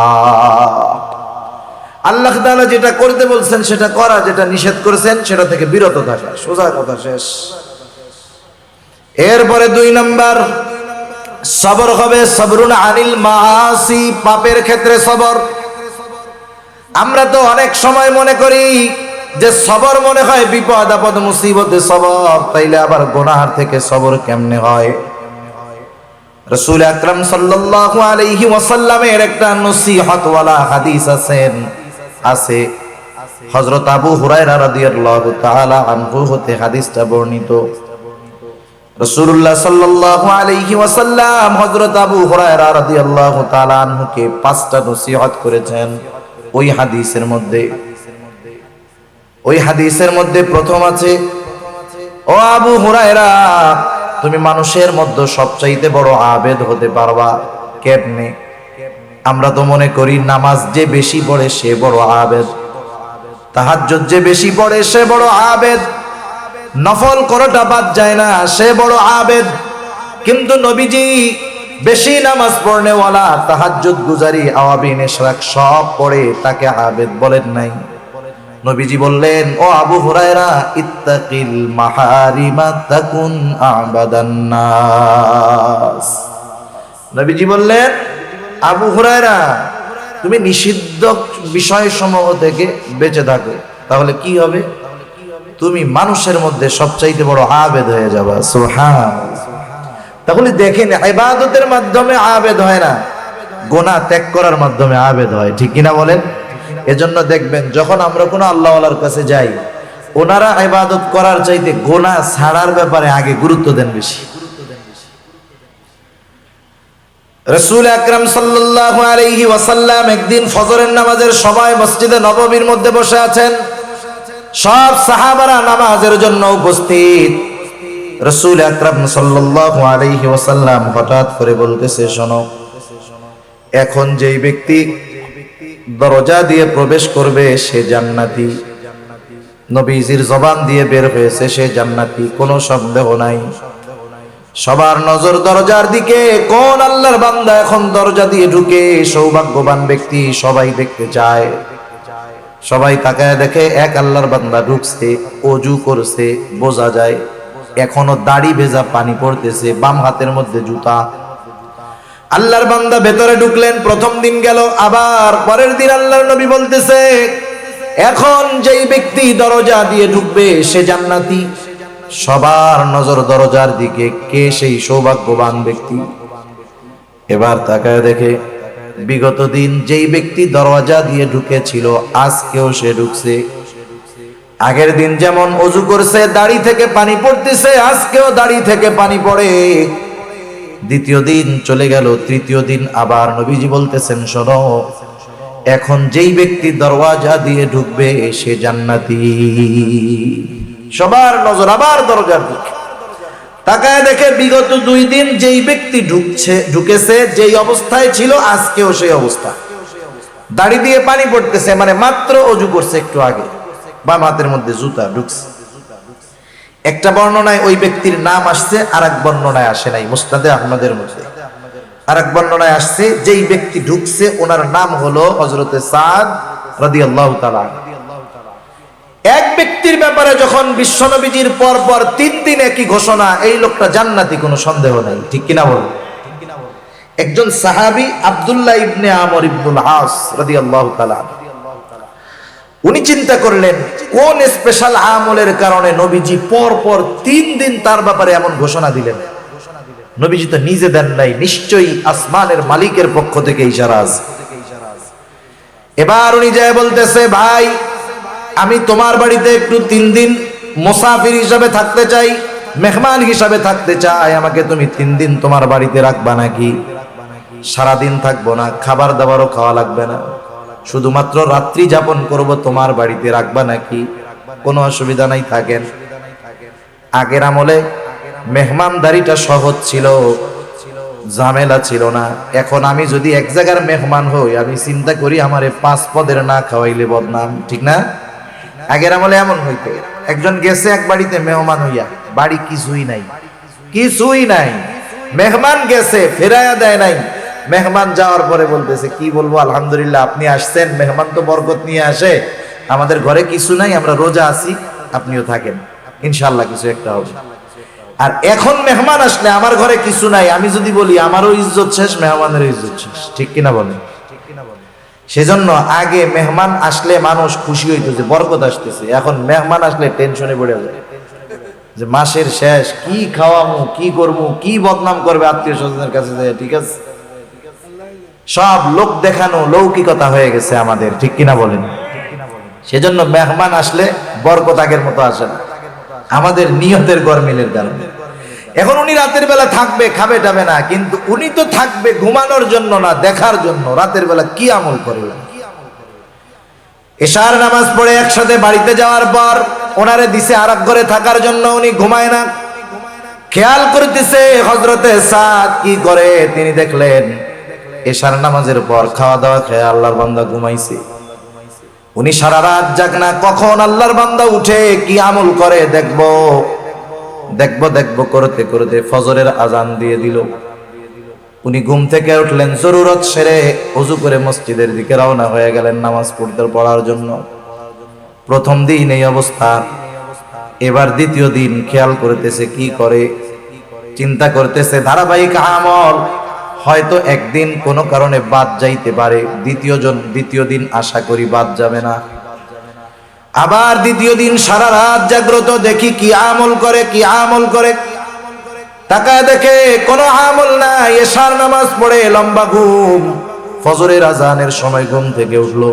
আল্লাহ তাআলা যেটা করতে বলছেন সেটা করা, যেটা নিষেধ করেছেন সেটা থেকে বিরত থাকা, সোজা কথা, শেষ। এরপরে 2 নাম্বার সবর হবে সবরুন আনিল মাআসি, পাপের ক্ষেত্রে সবর। আমরা তো অনেক সময় মনে করি যে সবর মনে হয় বিপদ আপদ মুসিবতে সবর, তাইলে আবার গুনাহ থেকে সবর কেমনে হয়? রাসূল আকরাম সাল্লাল্লাহু আলাইহি ওয়াসাল্লামের একটা নসিহতওয়ালা হাদিস আছে। হযরত আবু হুরায়রা রাদিয়াল্লাহু তাআলা আনহু হতে হাদিসটা বর্ণিত। রাসূলুল্লাহ সাল্লাল্লাহু আলাইহি ওয়াসাল্লাম হযরত আবু হুরায়রা রাদিয়াল্লাহু তাআলা আনহুকে 5টা নসিহত করেছেন। ওই হাদিসের মধ্যে প্রথম আছে, ও আবু হুরায়রা, তুমি মানুষের মধ্যে সবচাইতে বড় আবেদ হতে পারবা কেমনে? আমরা তো মনে করি নামাজ যে বেশি পড়ে সে বড় আবেদ, তাহাজ্জুদ যে বেশি পড়ে সে বড় আবেদ, নফল কোনটা বাদ যায় না সে বড় আবেদ। কিন্তু নবীজি বেশি নামাজ পড়নেওয়ালা, তাহাজ্জুদ গুজারি, আওয়াবিন ইশরাক সব পড়ে, তাকে আবেদ বলেন নাই। নবীজি বললেন, ও আবু হুরায়রা, ইত্তাকিল মাহারিমা তাকুন আবাদান নাস। নবীজি বললেন, আবু হুরায়রা, তুমি নিষিদ্ধ বিষয়সমূহ থেকে বেঁচে থাকো, তাহলে কি হবে? তুমি মানুষের মধ্যে সবচাইতে বড় আবেদ হয়ে যাবা। সুবহানাল্লাহ। তাহলে দেখেন, ইবাদতের মাধ্যমে আবেদ হয় না, গুনাহ ত্যাগ করার মাধ্যমে আবেদ হয়, ঠিক কিনা বলেন? এজন্য দেখবেন যখন আমরা কোনো আল্লাহওয়ালার কাছে যাই, ওনারা ইবাদত করার চাইতে গুনাহ ছাড়ার ব্যাপারে আগে গুরুত্ব দেন বেশি। রাসূল আকরাম সাল্লাল্লাহু আলাইহি ওয়াসাল্লাম একদিন ফজরের নামাজের সময় মসজিদে নববীর মধ্যে বসে আছেন। সব সাহাবারা নামাজের জন্য উপস্থিত। রাসূল আকরাম সাল্লাল্লাহু আলাইহি ওয়াসাল্লাম হঠাৎ করে বলতেছে, শোনো, এখন যেই ব্যক্তি দরজা দিয়ে প্রবেশ করবে সে জান্নাতি। নবীজির জবান দিয়ে বের হয়েছে সে জান্নাতি, কোনো সন্দেহ নাই। সবার নজর দরজার দিকে, কোন আল্লাহর বান্দা এখন দরজা দিয়ে ঢুকে, সৌভাগ্যবান ব্যক্তি, সবাই দেখতে চায়। সবাই তাকায় দেখে এক আল্লাহর বান্দা ঢুকছে, ওযু করছে, বোঝা যায় এখনো দাড়ি ভেজা পানি পড়তেছে, বাম হাতের মধ্যে জুতা। আল্লাহর বান্দা ভেতরে ঢুকলেন, প্রথম দিন গেল, আবার পরের দিন আল্লাহর নবী বলতেছে, এখন যেই ব্যক্তি দরজা দিয়ে ঢুকবে সে জান্নাতি। সবার নজর দরজার দিকে, কে সেই সৌভাগ্যবান ব্যক্তি? এবার তাকায় দেখে বিগত দিন যেই ব্যক্তি দরজা দিয়ে ঢুকেছিল আজকেও সে ঢুকছে। আগের দিন যেমন ওযু করছে দাড়ি থেকে পানি পড়তেছে, আজকেও দাড়ি থেকে পানি পড়ে। দ্বিতীয় দিন চলে গেল, তৃতীয় দিন আবার নবীজি বলতেছেন, শোনো, এখন যেই ব্যক্তি দরওয়াজা দিয়ে ঢুকবে সে জান্নাতি। সবার নজর আবার দরজার দিকে। তাকায় দেখে বিগত 2 দিন যেই ব্যক্তি ঢুকেছে যেই অবস্থায় ছিল আজকেও সেই অবস্থা। দাড়ি দিয়ে পানি পড়তেছে, মানে মাত্র ওযু করছে একটু আগে, বা হাতের মধ্যে জুতা ঢুকছে। একটা বর্ণনায় ওই ব্যক্তির নাম আসছে, আর এক বর্ণনায় আসে নাই। মুসনাদে আহমদের মধ্যে আর এক বর্ণনায় আসছে যেই ব্যক্তি ঢুকছে ওনার নাম হলো হযরতে সাদ রাদিয়াল্লাহু তাআলা। এক ব্যক্তির ব্যাপারে যখন বিশ্বনবীজির পর পর 3 দিন একই ঘোষণা, এই লোকটা জান্নাতি, কোনো সন্দেহ নাই, ঠিক কিনা বল? একজন সাহাবী আব্দুল্লাহ ইবনে আমর ইবনুল আস রাদিয়াল্লাহু তাআলা, উনি চিন্তা করলেন কোন স্পেশাল আমলের কারণে নবীজি পর পর 3 দিন তার ব্যাপারে এমন ঘোষণা দিলেন। নবীজি তো নিজে দেন নাই, নিশ্চয়ই আসমানের মালিকের পক্ষ থেকে ইশারা আছে। এবার উনি যায় বলতেছে, ভাই আমি তোমার বাড়িতে একটু 3 দিন মুসাফির হিসাবে থাকতে চাই, মেহমান হিসাবে থাকতে চাই, আমাকে তুমি 3 দিন তোমার বাড়িতে রাখবা নাকি? সারাদিন থাকবো না, খাবার দাবারও খাওয়া লাগবে না, শুধুমাত্র রাত্রি যাপন করব, তোমার বাড়িতে রাখবা নাকি? কোনো অসুবিধা নাই, থাকেন। আগের আমলে মেহমানদারিটা সহজ ছিল, ঝামেলা ছিল না। এখন আমি যদি এক জায়গার মেহমান হই, আমি চিন্তা করি আমারে 5 পদের না খাওয়াইলে বদনাম, ঠিক না? আগের আমলে এমন হইতো, একজন গেছে এক বাড়িতে মেহমান হইয়া, বাড়ি কিছুই নাই, কিছুই নাই, মেহমান গেছে ফেরাইয়া দেয় নাই। মেহমান যাওয়ার পরে বলতেছে, কি বলবো, আলহামদুলিল্লাহ আপনি আসছেন, মেহমান তো বরকত নিয়ে আসে, আমাদের ঘরে কিছু নাই, আমরা রোজা আছি, আপনিও থাকেন, ইনশাআল্লাহ কিছু একটা হবে। আর এখন মেহমান আসলে আমার ঘরে কিছু নাই, আমি যদি বলি আমারও ইজ্জত শেষ, মেহমানের ইজ্জত শেষ, ঠিক কিনা বলেন? সেজন্য আগে মেহমান আসলে মানুষ খুশি হইতো যে বরকত আসতেছে, এখন মেহমান আসলে টেনশনে পড়ে যায় যে মাসের শেষ, কি খাওয়ামু, কি করবো, কি বদনাম করবে আত্মীয় স্বজনের কাছে যায়, ঠিক আছে? সব লোক দেখানো লৌকিকতা হয়ে গেছে আমাদের, ঠিক কিনা বলেন? সেজন্য মেহমান আসলে বরকত আগের মতো আসে না, আমাদের নিয়তের গরমিলের কারণে। এখন উনি রাতের বেলা থাকবে, খাবে টাবে না, কিন্তু উনি তো থাকবে ঘুমানোর জন্য না, দেখার জন্য রাতের বেলা কি আমল করে। এশার নামাজ পড়ে একসাথে বাড়িতে যাওয়ার পর ওনারে দিছে আরেক ঘরে থাকার জন্য, উনি ঘুমায় না, খেয়াল করতেছে হযরতে সাদ কি করে। তিনি দেখলেন এশার নামাজের পর খাওয়া দাওয়া খেয়ে আল্লাহর বান্দা ঘুমাইছে, উনি সারা রাত জাগ না, কখন আল্লাহর বান্দা উঠে কি আমল করে দেখবো দেখবো দেখবো করতে করতে ফজরের আজান দিয়ে দিল। উনি ঘুম থেকে উঠলেন, জরুরত সেরে ওযু করে মসজিদের দিকে রওনা হয়ে গেলেন নামাজ পড়ার জন্য। প্রথম দিন এই অবস্থা, এবার দ্বিতীয় দিন খেয়াল করতেছে কি করে, চিন্তা করতেছে ধারাবাহিক আমল, হয়তো একদিন কোনো কারণে বাদ যাইতে পারে, দ্বিতীয় দিন আশা করি বাদ যাবে না। আবার দ্বিতীয় দিন সারা রাত জাগ্রত, দেখি কি আমল করে, কি আমল করে। তাকায় দেখে কোনো আমল নাই, এশার নামাজ পড়ে লম্বা ঘুম, ফজরের আজানের সময় ঘুম থেকে উঠলো,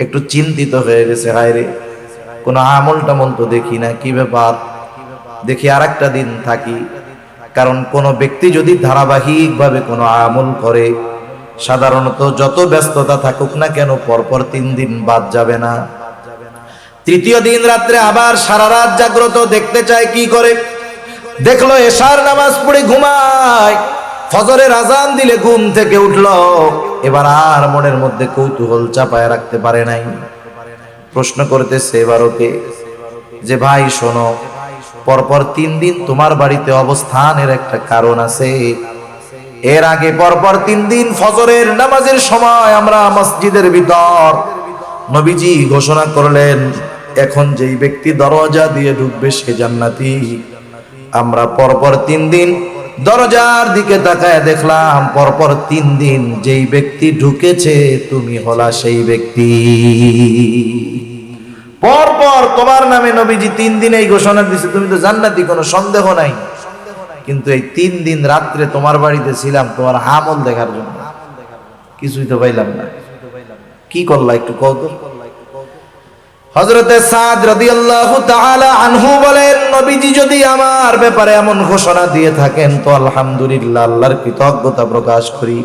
একটু চিন্তিত হয়ে গেছে, হায় রে কোনো আমল টামল তো দেখি না, কি ব্যাপার, দেখি আর একটা দিন থাকি। কারণ কোন ব্যক্তি যদি ধারাবাহিকভাবে কোনো আমল করে, সাধারণত যত ব্যস্ততা থাকুক না কেন পরপর 3 দিন বাদ যাবে না। তৃতীয় দিন রাত্রে আবার সারা রাত জাগ্রত, দেখতে চায় কি করে। দেখলো এশার নামাজ পড়ে ঘুমায়, ফজরের আজান দিলে ঘুম থেকে উঠলো। এবার আর মনের মধ্যে কৌতূহল চাপায় রাখতে পারে নাই, প্রশ্ন করতেছে এবার ওকে যে, ভাই শোনো, পরপর 3 দিন তোমার বাড়িতে অবস্থানের একটা কারণ আছে। এর আগে পরপর 3 দিন ফজরের নামাজের সময় আমরা মসজিদের ভিতর নবীজি ঘোষণা করলেন, এখন যেই ব্যক্তি দরজা দিয়ে ঢুকবে সে জান্নাতি। আমরা পরপর 3 দিন দরজার দিকে তাকায় দেখলাম, পরপর 3 দিন যেই ব্যক্তি ঢুকেছে তুমি হলা সেই ব্যক্তি। পর পর তোমার নামে নবীজি 3 দিন এই ঘোষণা দিছে, তুমি তো জান্নাতি, কোনো সন্দেহ নাই। কিন্তু এই 3 দিন রাত্রে তোমার বাড়িতে ছিলাম তোমার আমল দেখার জন্য, কিছুই তো পাইলাম না। কি করলা একটু কও তো। হযরতে সাদ রাদিয়াল্লাহু তাআলা আনহু বলেন, নবীজি যদি আমার ব্যাপারে এমন ঘোষণা দিয়ে থাকেন তো আলহামদুলিল্লাহ, আল্লাহর কৃতজ্ঞতা প্রকাশ করি।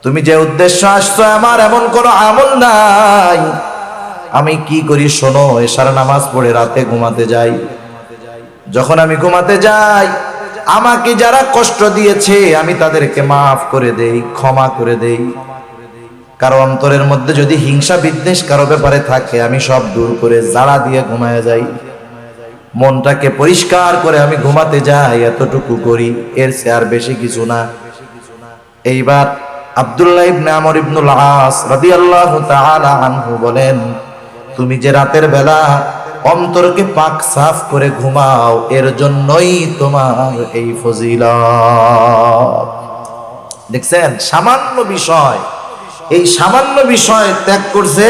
তুমি যে উদ্দেশ্য আসছো, আমার এমন কোনো আমল নাই। আমি কি করি শোনো, এশার নামাজ পড়ে রাতে ঘুমাতে যাই। যখন আমি ঘুমাতে যাই, আমাকে যারা কষ্ট দিয়েছে আমি তাদেরকে মাফ করে দেই, ক্ষমা করে দেই। কারো অন্তরের মধ্যে যদি হিংসা বিদ্বেষ কারো ব্যাপারে থাকে, আমি সব দূর করে জাড়া দিয়ে ঘুমায় যাই। মনটাকে পরিষ্কার করে আমি ঘুমাতে যাই, এতটুকু করি, এর চেয়ে আর বেশি কিছু না। এইবার আব্দুল্লাহ ইবনে আমর ইবনুল আস রাদিয়াল্লাহু তাআলা আনহু বলেন, তুমি যে রাতের বেলা অন্তরকে পাক সাফ করে ঘুমাও, এর জন্যই তোমার এই ফজিলত। দেখছেন, সামান্য বিষয়, এই সামান্য বিষয় ত্যাগ করছে,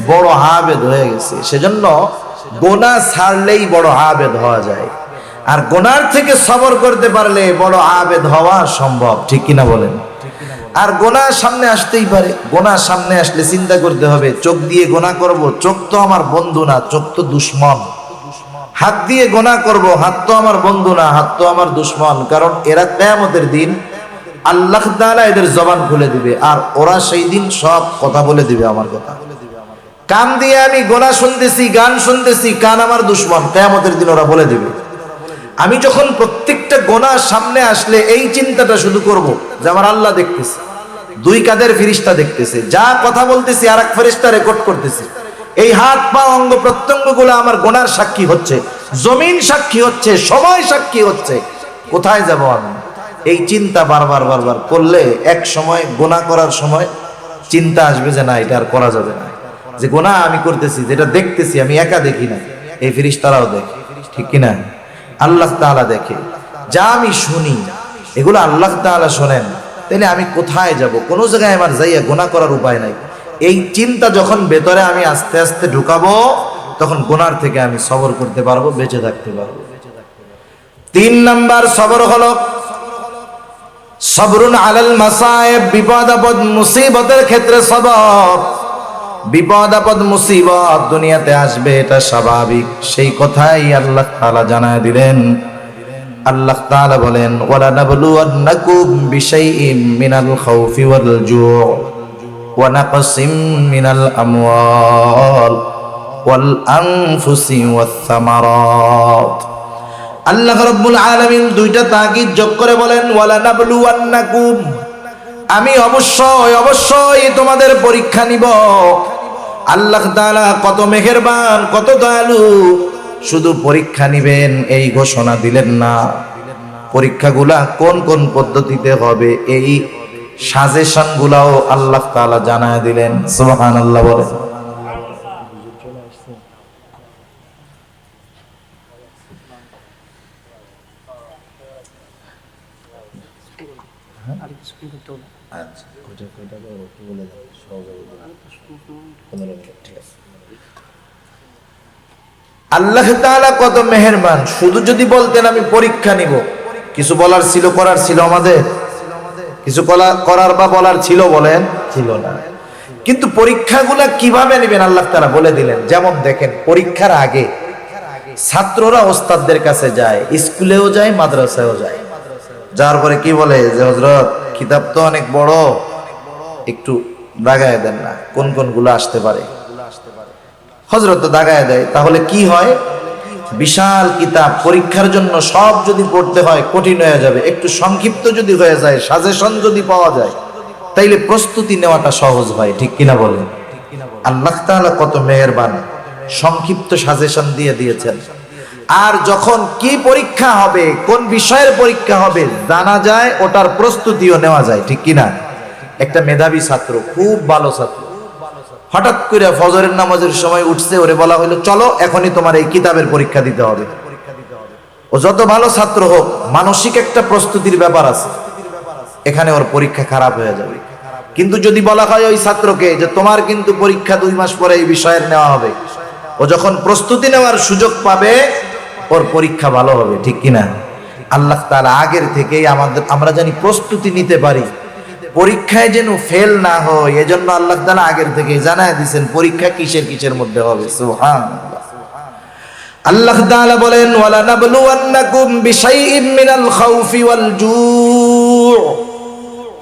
বড় আবেদ হয়ে গেছে। সেজন্য গোনাহ ছাড়লেই বড় আবেদ হওয়া যায়, আর গোনার থেকে সবর করতে পারলে বড় আবেদ হওয়া সম্ভব। ঠিক কিনা বলেন? আর গোনাহ সামনে আসতেই পারে, গোনাহ সামনে আসলে চিন্তা করতে হবে, চোখ দিয়ে গোনাহ করব, চোখ তো আমার বন্ধু না, চোখ তো দুশ্মন। হাত দিয়ে গোনাহ করব, হাত তো আমার বন্ধু না, হাত তো আমার দুশ্মন। কারণ এরা কিয়ামতের দিন আল্লাহ তাআলা এদের জবান খুলে দিবে, আর ওরা সেই দিন সব কথা বলে দিবে আমার কথা। কান দিয়ে আমি গোনাহ শুনতেছি, গান শুনতেছি, কান আমার দুশ্মন, কিয়ামতের দিন ওরা বলে দিবে। আমি যখন প্রত্যেকটা গোনাহ সামনে আসলে এই চিন্তাটা শুধু করব যে আমার আল্লাহ দেখতেছে, 2 কাঁধের ফেরেশতা দেখতেছে, যা কথা বলতেছি আর এক ফেরেশতা রেকর্ড করতেছে। এই হাত পা অঙ্গ প্রত্যঙ্গগুলো আমার গোনার সাক্ষী হচ্ছে, জমিন সাক্ষী হচ্ছে, সময় সাক্ষী হচ্ছে। কোথায় যাব আমি? এই চিন্তা বারবার বারবার করলে এক সময় গোনাহ করার সময় চিন্তা আসবে যে না, এটা আর করা যাবে না। যে গোনাহ আমি করতেছি, যেটা দেখতেছি, আমি একা দেখি না, এই ফেরেশতারাও দেখে। ঠিক কিনা? আল্লাহ তাআলা দেখে। যা আমি শুনি এগুলো আল্লাহ তাআলা শোনেন, তাহলে আমি কোথায় যাব? কোনো জায়গায় আমার যাইয়া গুনাহ করার উপায় নাই। এই চিন্তা যখন ভেতরে আমি আস্তে আস্তে ঢুকাবো, তখন গুনার থেকে আমি সবর করতে পারবো, বেঁচে থাকতে পারবো। 3 নাম্বার সবর হলো সবরুন আলাল মাসায়েব, বিপদ আপদ মুসিবতের ক্ষেত্রে সবর। বিপদ আপদ মুসিবত দুনিয়াতে আসবে, এটা স্বাভাবিক, সেই কথাই আল্লাহ তাআলা জানায় দিলেন। আল্লাহ তাআলা বলেন, ওয়ালা নাবলুওয়ান্নাকুম বিশাইইম মিনাল খাউফি ওয়াল জু' ওয়া নাকসিম মিনাল আমওয়াল ওয়াল আনফুসি ওয়াস সামারাত। আল্লাহ রাব্বুল আলামিন 2টা তাকিদ যোগ করে বলেন, ওয়ালা নাবলুওয়ান্নাকুম, আমি অবশ্যই তোমাদের পরীক্ষা নিব। আল্লাহ তাআলা কত মেহেরবান, কত দয়ালু, শুধু পরীক্ষা নিবেন এই ঘোষণা দিলেন না, পরীক্ষাগুলা কোন কোন পদ্ধতিতে হবে এই সাজেশন গুলাও আল্লাহ তাআলা জানায় দিলেন। সুবহানাল্লাহ বলেন। আল্লাহ তাআলা কত মেহেরবান, শুধু যদি বলতেন আমি পরীক্ষা নিব, কিছু বলার ছিল, করার ছিল, আমাদের কিছু করার বা বলার ছিল, বলেন ছিল না। কিন্তু পরীক্ষাগুলা কিভাবে নেবেন আল্লাহ তাআলা বলে দিলেন। যেমন দেখেন, পরীক্ষার আগে ছাত্ররা ওস্তাদদের কাছে যায়, স্কুলেও যায়, মাদ্রাসায়ও যায়। যার পরে কি বলে যে হযরত কিতাব তো অনেক বড়, একটু দাগায় দেন না, কোন কোন গুলো আসতে পারে। হযরত তো দাগায় দেয়, তাহলে কি হয়, বিশাল কিতাব পরীক্ষার জন্য সব যদি পড়তে হয় কঠিন হয়ে যাবে। একটু সংক্ষিপ্ত যদি হয়ে যায়, সাজেশন যদি পাওয়া যায়, তাইলে প্রস্তুতি নেওয়াটা সহজ হয়। ঠিক কিনা বলেন? আল্লাহ তাআলা কত মেহেরবান, সংক্ষিপ্ত সাজেশন দিয়ে দিয়েছেন। আর যখন কি পরীক্ষা হবে, কোন বিষয়ের পরীক্ষা হবে জানা যায়, ওটার প্রস্তুতিও নেওয়া যায়। ঠিক কিনা? একটা মেধাবী ছাত্র, খুব ভালো ছাত্র, হঠাৎ করে ফজরের নামাজের সময় উঠছে, ওরে বলা হলো চলো এখনই তোমার এই কিতাবের পরীক্ষা দিতে হবে। ও যত ভালো ছাত্র হোক, মানসিক একটা প্রস্তুতির ব্যাপার আছে, এখানে ওর পরীক্ষা খারাপ হয়ে যাবে। কিন্তু যদি বলা হয় ওই ছাত্রকে যে তোমার কিন্তু পরীক্ষা 2 মাস পরে এই বিষয়ের নেওয়া হবে, ও যখন প্রস্তুতি নেওয়ার সুযোগ পাবে ওর পরীক্ষা ভালো হবে, ঠিক কিনা? আল্লাহ তাআলা আগের থেকেই আমরা জানি প্রস্তুতি নিতে পারি, পরীক্ষায় যেন ফেল না হয় এজন্য আল্লাহ তাআলা আগের থেকেই জানায় দিয়েছেন পরীক্ষা কিসের কিসের মধ্যে হবে। সুবহানাল্লাহ। আল্লাহ তাআলা বলেন ওয়ালা নাবলুওয়ান্নাকুম বিশাইইম মিনাল খাউফি ওয়াল জু'।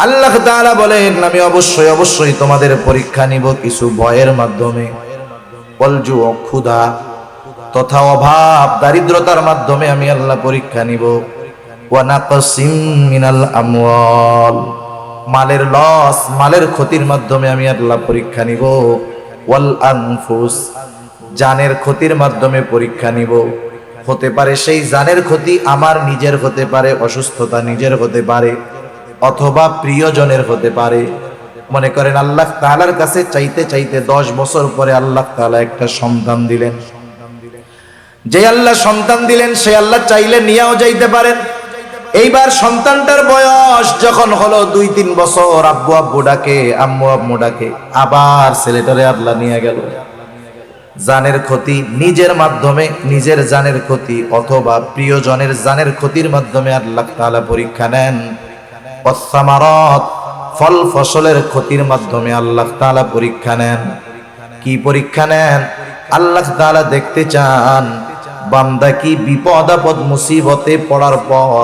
আল্লাহ তাআলা বলেন আমি অবশ্যই অবশ্যই তোমাদের পরীক্ষা নিব কিছু ভয়ের মাধ্যমে, ওয়াল জু' ক্ষুধা তথা অভাব দারিদ্রতার মাধ্যমে আমি আল্লাহ পরীক্ষা নিব। ওয়া নাকসিম মিনাল আমওয়াল, মালের লস মালের ক্ষতির মাধ্যমে আমি আল্লাহ পরীক্ষা নিব। ওয়াল আনফুস, জানের ক্ষতির মাধ্যমে পরীক্ষা নিব। হতে পারে সেই জানের ক্ষতি আমার নিজের হতে পারে, অসুস্থতা নিজের হতে পারে, অথবা প্রিয়জনের হতে পারে। মনে করেন আল্লাহ তাআলার কাছে চাইতে চাইতে 10 বছর পরে আল্লাহ তাআলা একটা সন্তান দিলেন, যে আল্লাহ সন্তান দিলেন সে আল্লাহ চাইলে নিয়েও যাইতে পারেন। এইবার সন্তানটার বয়স যখন হলো 2-3 বছর, আব্বু আব্বু ডাকে, আম্মু আম্মু ডাকে, আবার ছেলেটারে আল্লাহ নিয়ে গেল। জানের ক্ষতি নিজের মাধ্যমে, নিজের জানের ক্ষতি অথবা প্রিয়জনের জানের ক্ষতির মাধ্যমে আল্লাহ তাআলা পরীক্ষা নেন। ওয়াসসামারাত, ফল ফসলের ক্ষতির মাধ্যমে আল্লাহ তাআলা পরীক্ষা নেন। কি পরীক্ষা নেন? আল্লাহ তাআলা দেখতে চান বান্দা কি বিপদ আপদ মুসিবতে পড়ার পর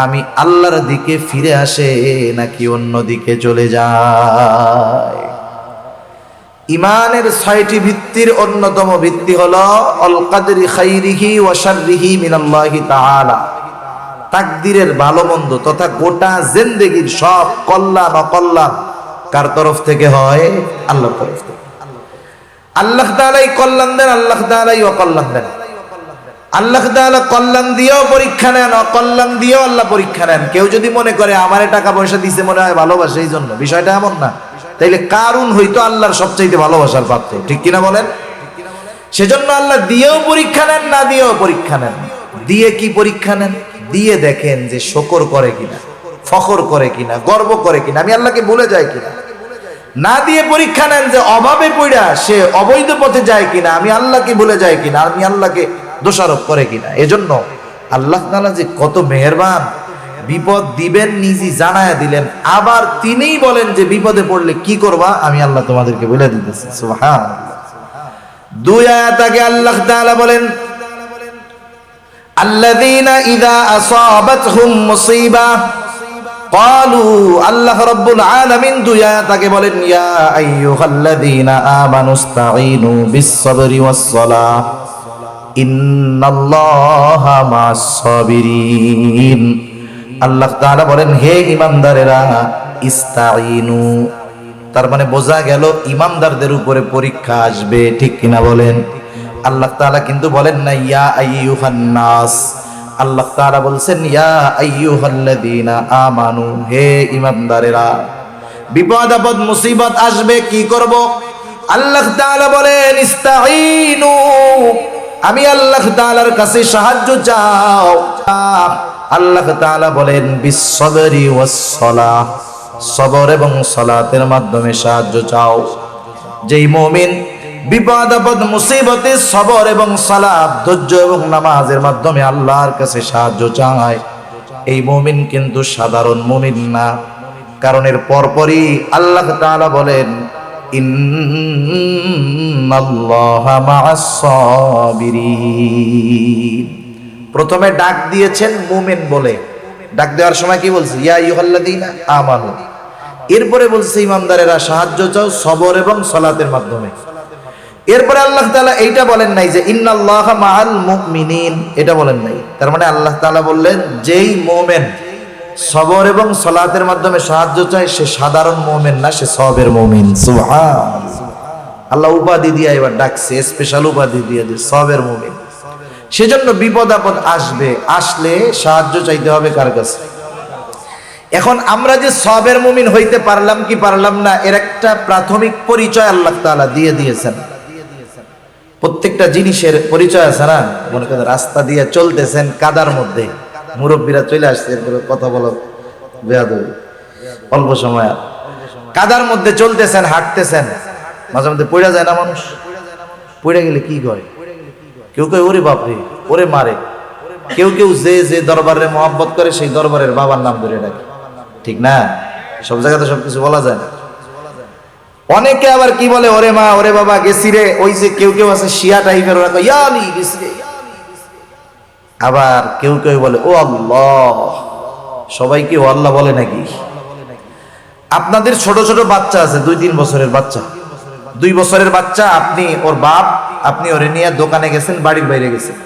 আমি আল্লাহর দিকে ফিরে আসে নাকি অন্য দিকে চলে যায়। ইমানের 6টি ভিত্তির অন্যতম ভিত্তি হলো আল কাদরি খাইরিহি ওয়া শাররিহি মিনাল্লাহি তাআলা। তাকদীরের ভালো মন্দ তথা গোটা জিন্দেগীর সব কল্যাণ অকল্যাণ কার তরফ থেকে হয়? আল্লাহর তরফ থেকে। আল্লাহ তাআলাই কল্যাণ দেন, আল্লাহ তাআলাই অকল্যাণ দেন। আল্লাহ তাআলা কল্যাণ দিয়েও পরীক্ষা নেন, অকল্যাণ দিয়েও আল্লাহ পরীক্ষা নেন। কেউ যদি মনে করে আমারে টাকা পয়সা দিছে মনে হয় ভালোবাসে এই জন্য, বিষয়টা এমন না। তাইলে কারুন হইতো আল্লাহর সবচাইতে ভালোবাসার পাত্র, ঠিক কিনা বলেন? সেজন্য আল্লাহ দিয়েও পরীক্ষা নেন, না দিয়েও পরীক্ষা নেন। দিয়ে কি পরীক্ষা নেন? দিয়ে দেখেন যে শকর করে কিনা, ফখর করে কিনা, গর্ব করে কিনা, আমি আল্লাহকে ভুলে যাই কিনা। না দিয়ে পরীক্ষা নেন যে অভাবে পড়া সে অবৈধ পথে যায় কিনা, আমি আল্লাহকে ভুলে যাই কিনা, আমি আল্লাহকে দোষারোপ করে কিনা। এজন্য আল্লাহ তাআলা যে কত মেহেরবান, বিপদ দিবেন নিজে জানায়া দিলেন, আবার তিনিই বলেন যে বিপদে পড়লে কি করবা আমি আল্লাহ তোমাদেরকে বলে দিতেছি। সুবহানাল্লাহ। 2 আয়াত আগে আল্লাহ তাআলা বলেন আল্লাযীনা ইযা আসাবাতহুম মুসিবা ক্বালু, আল্লাহ রাব্বুল আলামিন 2 আয়াত আগে বলেন ইয়া আইয়ুহাল্লাযীনা আমানুস্তাঈনু বিস-সাবরি ওয়াস-সালাহ ইন্নাল্লাহা মা'আস-সাবিরিন। আল্লাহ তাআলা বলেন হে ঈমানদারেরা ইস্তাঈনু, তার মানে বোঝা গেল ঈমানদারদের উপরে পরীক্ষা আসবে, ঠিক কিনা বলেন? আল্লাহ তাআলা কিন্তু বলেন না ইয়া আইয়ুহান নাস, আল্লাহ তাআলা বলছেন ইয়া আইয়ুহাল্লাযীনা আমানু, হে ঈমানদারেরা। বিপদ আপদ মুসিবত আসবে, কি করব? আল্লাহ তাআলা বলেন ইস্তাঈনু, আমি আল্লাহ তাআলার কাছে সাহায্য চাও। আল্লাহ তাআলা বলেন বিস-সাবরি ওয়াস-সালাহ, সবর এবং সালাতের মাধ্যমে সাহায্য চাও। যেই মুমিন বিপদ আপদ মুসিবতে সবর এবং সালাত, ধৈর্য এবং নামাজের মাধ্যমে আল্লাহর কাছে সাহায্য চায়, এই মুমিন কিন্তু সাধারণ মুমিন না। কারণ এর পরপরই আল্লাহ তাআলা বলেন ইন্নাল্লাহা মা'আস-সাবিরিন। প্রথমে ডাক দিয়েছেন মুমিন বলে, ডাক দেওয়ার সময় কি বলছে? ইয়া আইয়ুহাল্লাযীনা আমানু। এরপরে বলছে ইমানদারেরা সাহায্য চাও সবর এবং সালাতের মাধ্যমে। এরপরে আল্লাহ তাআলা এইটা বলেন নাই যে ইন্নাল্লাহা মা'আল মুমিনিন, এটা বলেন নাই। তার মানে আল্লাহ তাআলা বললেন যেই মুমিন সবর এবং সালাতের মাধ্যমে সাহায্য চায় সে সাধারণ মুমিন না, সে সবের মুমিন। সুবহানাল্লাহ। আল্লাহ উপাধি দিয়ে এবার ডাকছে, স্পেশাল উপাধি দিয়ে যে সবের মুমিন। সেজন্য বিপদ আপদ আসবে, আসলে সাহায্য চাইতে হবে কার কাছে? এখন আমরা যে সবের মুমিন হইতে পারলাম কি পারলাম না, এর একটা প্রাথমিক পরিচয় আল্লাহ তাআলা দিয়ে দিয়েছেন। প্রত্যেকটা জিনিসের পরিচয় আছে না? মনে করেন রাস্তা দিয়ে চলতেছেন, কাদার মধ্যে মুরব্বীরা চলে আসছে, এরপরে কথা বলো বেয়াদবি, অল্প সময় কাদার মধ্যে চলতেছেন, হাঁটতেছেন, মাঝে মধ্যে পড়ে যায় না মানুষ? পড়ে গেলে কি কয়? কেউ কয় ওরে বাপরে, ওরে মারে। কেউ কেউ যে যে দরবারে মহব্বত করে সেই দরবারের বাবার নাম ধরে ডাকে, ঠিক না? সব জায়গাতে সবকিছু বলা যায় না। অনেকে আবার কি বলে, ওরে মা, ওরে বাবা, গেছি রে। ওই যে কেউ কেউ আছে শিয়া টাইপের, ওরা কয় ইয়া আলী গেছি রে। আবার কেউ কেউ বলে ও আল্লাহ। সবাই কি ও আল্লাহ বলে নাকি? আপনাদের ছোট ছোট বাচ্চা আছে, 2-3 বছরের বাচ্চা, 2 বছরের বাচ্চা, আপনি ওর বাপ, আপনি ওরে নিয়ে দোকানে গেছেন, বাড়ির বাইরে গেছেন।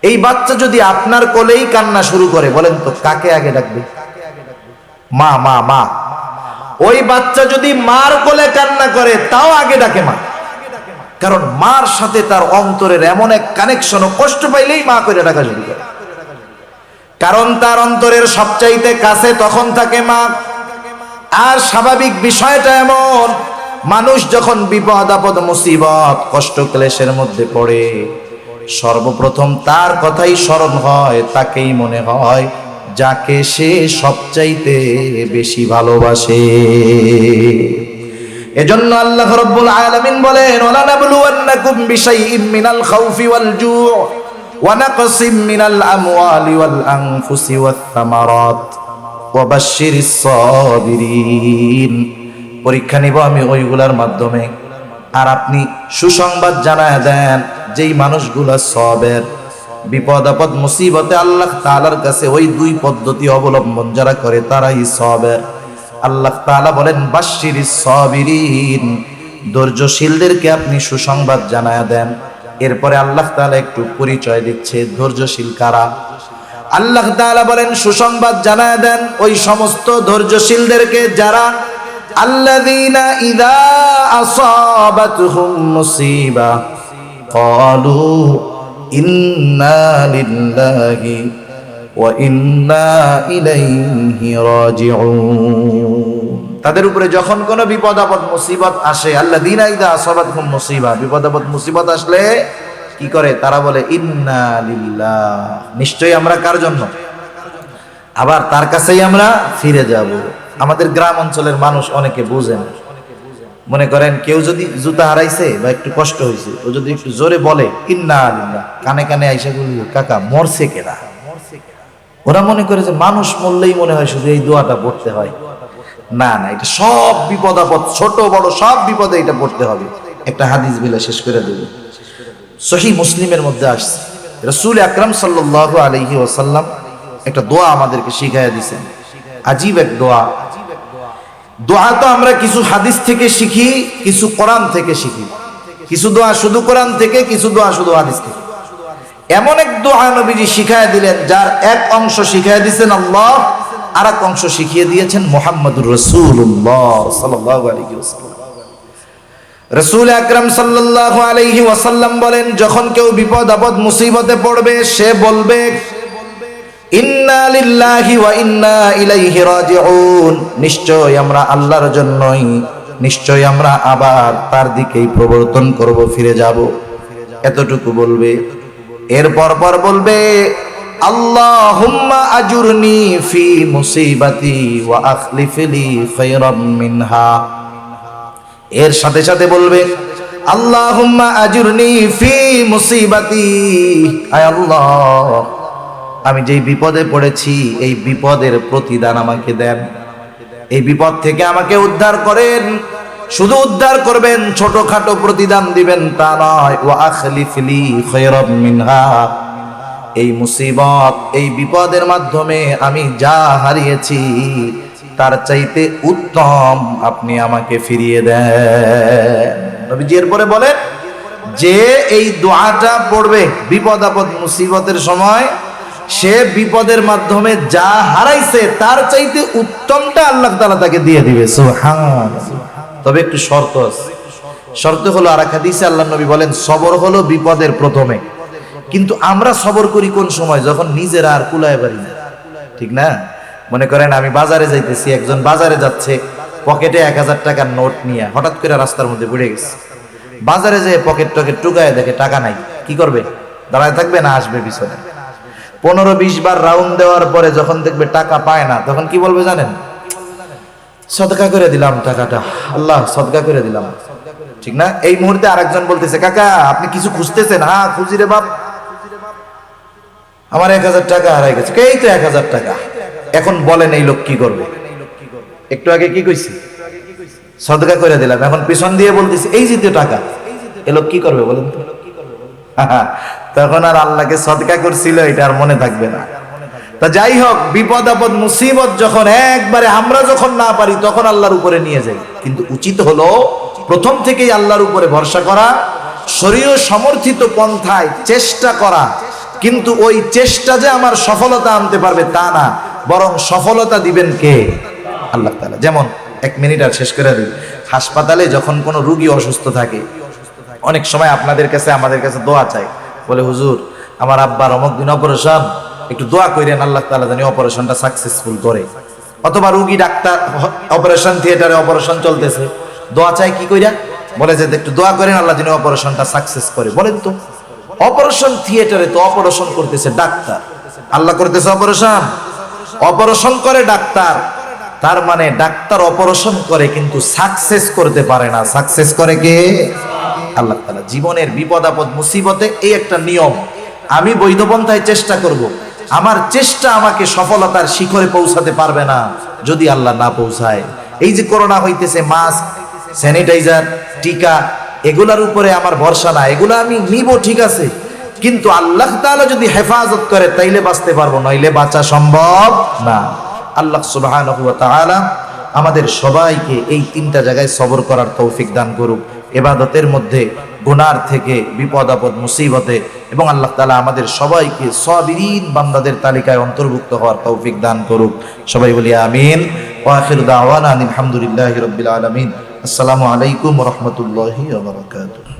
এই বাচ্চা যদি আপনার কোলেই কান্না শুরু করে, বলেন তো কাকে আগে ডাকবে? মা, মা, মা। ওই বাচ্চা যদি মার কোলে কান্না করে তাও আগে ডাকে মা, কারণ মার সাথে তার অন্তরের এমন এক কানেকশন, কষ্ট পাইলেই মা করে ডাকা শুরু করে, কারণ তার অন্তরের সবচাইতে কাছে তখন থাকে মা। আর স্বাভাবিক বিষয়টা এমন, মানুষ যখন বিপদ আপদ মুসিবত কষ্ট ক্লেশের মধ্যে পড়ে, সর্বপ্রথম তার কথাই স্মরণ হয়, তাকেই মনে হয় যাকে সে সবচাইতে বেশি ভালোবাসে। এজন্য আল্লাহ রাব্বুল আলামিন বলেন, ওয়ালা নাবলুওয়ান্নাকুম বিশাইইম মিনাল খাউফি ওয়াল জু' ওয়া নাকসিম মিনাল আমওয়ালি ওয়াল আনফুসি ওয়াত থামারাত ওয়া বাশশিরিস সাবিরিন। পরীক্ষা নিব আমি ওইগুলার মাধ্যমে, আর আপনি সুসংবাদ জানায় দেন যেই মানুষগুলা সবের, বিপদ আপদ মুসিবতে আল্লাহ তাআলার কাছে ওই 2 পদ্ধতি অবলম্বন যারা করে তারাই সবের। আল্লাহ তাআলা বলেন বাশশিরিস সাবিরিন, ধৈর্যশীলদেরকে আপনি সুসংবাদ জানায় দেন। এরপরে আল্লাহ তাআলা একটু পরিচয় দিচ্ছে ধৈর্যশীল কারা। আল্লাহ তাআলা বলেন সুসংবাদ জানায় দেন ওই সমস্ত ধৈর্যশীলদেরকে যারা আল্লাযীনা ইযা আসাবাতহুম মুসিবা ক্বালু ইন্না লিল্লাহি ওয়া ইন্না ইলাইহি রাজিউন। তাদের উপরে যখন কোনো বিপদ আপদ মুসিবত আসে, আল্লাযীনা ইযা আসাবাতহুম মুসিবা, বিপদ আপদ মুসিবত আসলে কি করে? তারা বলে ইন্না লিল্লাহ, নিশ্চয়ই আমরা কার জন্য? আবার তার কাছেই আমরা ফিরে যাব। আমাদের গ্রাম অঞ্চলের মানুষ অনেকে বুঝেন, মনে করেন কেউ যদি জুতা হারাইছে বা একটু কষ্ট হয়েছে, ও যদি একটু জোরে বলে ইন্না লিল্লাহ, কানে কানে আইসা বলি কাকা মরছে কেনা, ওরা মনে করে যে মানুষ মরলেই মনে হয় শুধু এই দোয়াটা পড়তে হয়। না না, এটা সব বিপদ আপদ, ছোট বড় সব বিপদে এটা পড়তে হবে। একটা হাদিস বিলা শেষ করে দেব, সহিহ মুসলিমের মধ্যে আসছে, রাসূল আকরাম সাল্লাল্লাহু আলাইহি ওয়াসাল্লাম একটা দোয়া আমাদেরকে শিখাইয়া দিয়েছেন। আজীব এক দোয়া। দোয়া তো আমরা কিছু হাদিস থেকে শিখি, কিছু কোরআন থেকে শিখি, কিছু দোয়া শুধু কোরআন থেকে, কিছু দোয়া শুধু হাদিস থেকে। এমন এক দোয়া নবীজি শিখাইয়া দিলেন, যার এক অংশ শিখাইয়া দিয়েছেন আল্লাহ, আর এক অংশ শিখিয়ে দিয়েছেন মুহাম্মদুর রাসূলুল্লাহ সাল্লাল্লাহু আলাইহি ওয়াসাল্লাম। রাসূল আকরাম সাল্লাল্লাহু আলাইহি ওয়াসাল্লাম বলেন, যখন কেউ বিপদ আপদ মুসিবতে পড়বে সে বলবে ইন্না লিল্লাহি ওয়া ইন্না ইলাইহি রাজিউন, নিশ্চয় আমরা আল্লাহর জন্যই, নিশ্চয় আমরা আবার তার দিকেই প্রবর্তন করব, ফিরে যাব। এতটুকু বলবে। এরপর পর বলবে আল্লাহুম্মা আজুরনি ফি মুসিবাতি ওয়া আখলিফ লি খায়রাম মিনহা। এর সাথে সাথে বলবে আল্লাহুম্মা আজুরনি ফি মুসিবাতি, আয় আল্লাহ আমি যেই বিপদে পড়েছি এই বিপদের প্রতিদান আমাকে দেন, এই বিপদ থেকে আমাকে উদ্ধার করেন। শুধু উদ্ধার করবেন, ছোটখাটো প্রতিদান দিবেন তা নয়। ওয়া আখলিফ লি খায়রাম মিনহা, এই মুসিবত এই বিপদের মাধ্যমে আমি যা হারিয়েছি তার চাইতে উত্তম আপনি আমাকে ফিরিয়ে দেন। নবীজি এরপরে বলেন যে এই দোয়াটা পড়বে বিপদ আপদ মুসিবতের সময়, সে বিপদের মাধ্যমে যা হারাইছে তার চাইতে উত্তমটা আল্লাহ তাআলা তাকে দিয়ে দিবে। সুবহানাল্লাহ। তবে একটু শর্ত আছে। শর্ত হলো, আর এক হাদিসে আল্লাহ নবী বলেন সবর হলো বিপদের প্রথমে, কিন্তু আমরা সবর করি কোন সময়? যখন নিজেরা আর কুলায় পারি না, ঠিক না? মনে করেন আমি বাজারে যাইতেছি, একজন বাজারে যাচ্ছে, পকেটে 1000 টাকার নোট নিয়ে হঠাৎ করে রাস্তার মধ্যে পড়ে গেছে। বাজারে যেয়ে পকেট টকেট টুকায় দেখে টাকা নাই, কি করবে? দাঁড়ায় থাকবে না আসবে পিছনে? 15-20 বার রাউন্ড দেওয়ার পরে যখন দেখবে টাকা পায় না, তখন কি বলবে জানেন? সদকা করে দিলাম টাকাটা, আল্লাহ সদকা করে দিলাম, ঠিক না? এই মুহূর্তে আরেকজন বলতেছে, কাকা আপনি কিছু খুঁজতেছেন? হ্যাঁ খুঁজি রে বাপ, আমার 1000 টাকা হারাই গেছে। এই তো 1000 টাকা। এখন বলেন এই লোক কি করবে? একটু আগে কি কইছি? সদকা করে দিলাম। এখন পিছন দিয়ে বলতেছি এই যে টাকা, এ লোক কি করবে বলেন তো? তখন আর আল্লাহকে সদকা করছিল এটা আর মনে থাকবে না। তা যাই হোক, বিপদ আপদ মুসিবত যখন একবারে আমরা যখন না পারি তখন আল্লাহর উপরে নিয়ে যাই। কিন্তু উচিত হলো প্রথম থেকেই আল্লাহর উপরে ভরসা করা, শরীয় সমর্থিত পন্থায় চেষ্টা করা। কিন্তু ওই চেষ্টা যে আমার সফলতা আনতে পারবে তা না, বরং সফলতা দিবেন কে? আল্লাহ তাআলা। যেমন 1 মিনিট আর শেষ করে দিই। হাসপাতালে যখন কোনো রোগী অসুস্থ থাকে, অনেক সময় আপনাদের কাছে আমাদের কাছে দোয়া চাই, বলে হুজুর আমার আব্বার অমুক দিন অপারেশন, একটু দোয়া করেন আল্লাহ তাআলা জানি অপারেশনটা সাকসেসফুল করে। অথবা রোগী ডাক্তার অপারেশন থিয়েটারে অপারেশন চলতেছে, দোয়া চাই কি কইরা? বলে যে একটু দোয়া করেন আল্লাহ জানি অপারেশনটা সাকসেস করে। বলেন তো, অপারেশন থিয়েটারে তো অপারেশন করতেছে ডাক্তার, আল্লাহ করতেছে অপারেশন? অপারেশন করে ডাক্তার, তার মানে ডাক্তার অপারেশন করে কিন্তু সাকসেস করতে পারে না। সাকসেস করে কে? আল্লাহ তাআলা। জীবনের বিপদ আপদ মুসিবতে এই একটা নিয়ম, আমি বৈধ পন্থায় চেষ্টা করব, আমার চেষ্টা আমাকে সফলতার শিখরে পৌঁছাতে পারবে না যদি আল্লাহ না পৌঁছায়। এই যে করোনা হইতেছে, মাস্ক, স্যানিটাইজার, টিকা, এগুলার উপরে আমার ভরসা না, এগুলো আমি নিব ঠিক আছে, কিন্তু আল্লাহ তাআলা যদি হেফাজত করে তাইলে বাঁচতে পারবো, নইলে বাঁচা সম্ভব না। আল্লাহ সুবহানাহু ওয়া তাআলা আমাদের সবাইকে এই 3টা জায়গায় সবর করার তৌফিক দান করুক, ইবাদতের মধ্যে, গুনার থেকে, বিপদ আপদ মুসিবতে, এবং আল্লাহ তাআলা আমাদের সবাইকে সাবিরিন বান্দাদের তালিকায় অন্তর্ভুক্ত হওয়ার তৌফিক দান করুক। সবাই বলি আমিন। ওয়া আখিরু দাওয়ানা আলহামদুলিল্লাহি রাব্বিল আলামিন। আসসালামু আলাইকুম ওয়া রাহমাতুল্লাহি ওয়া বারাকাতুহু।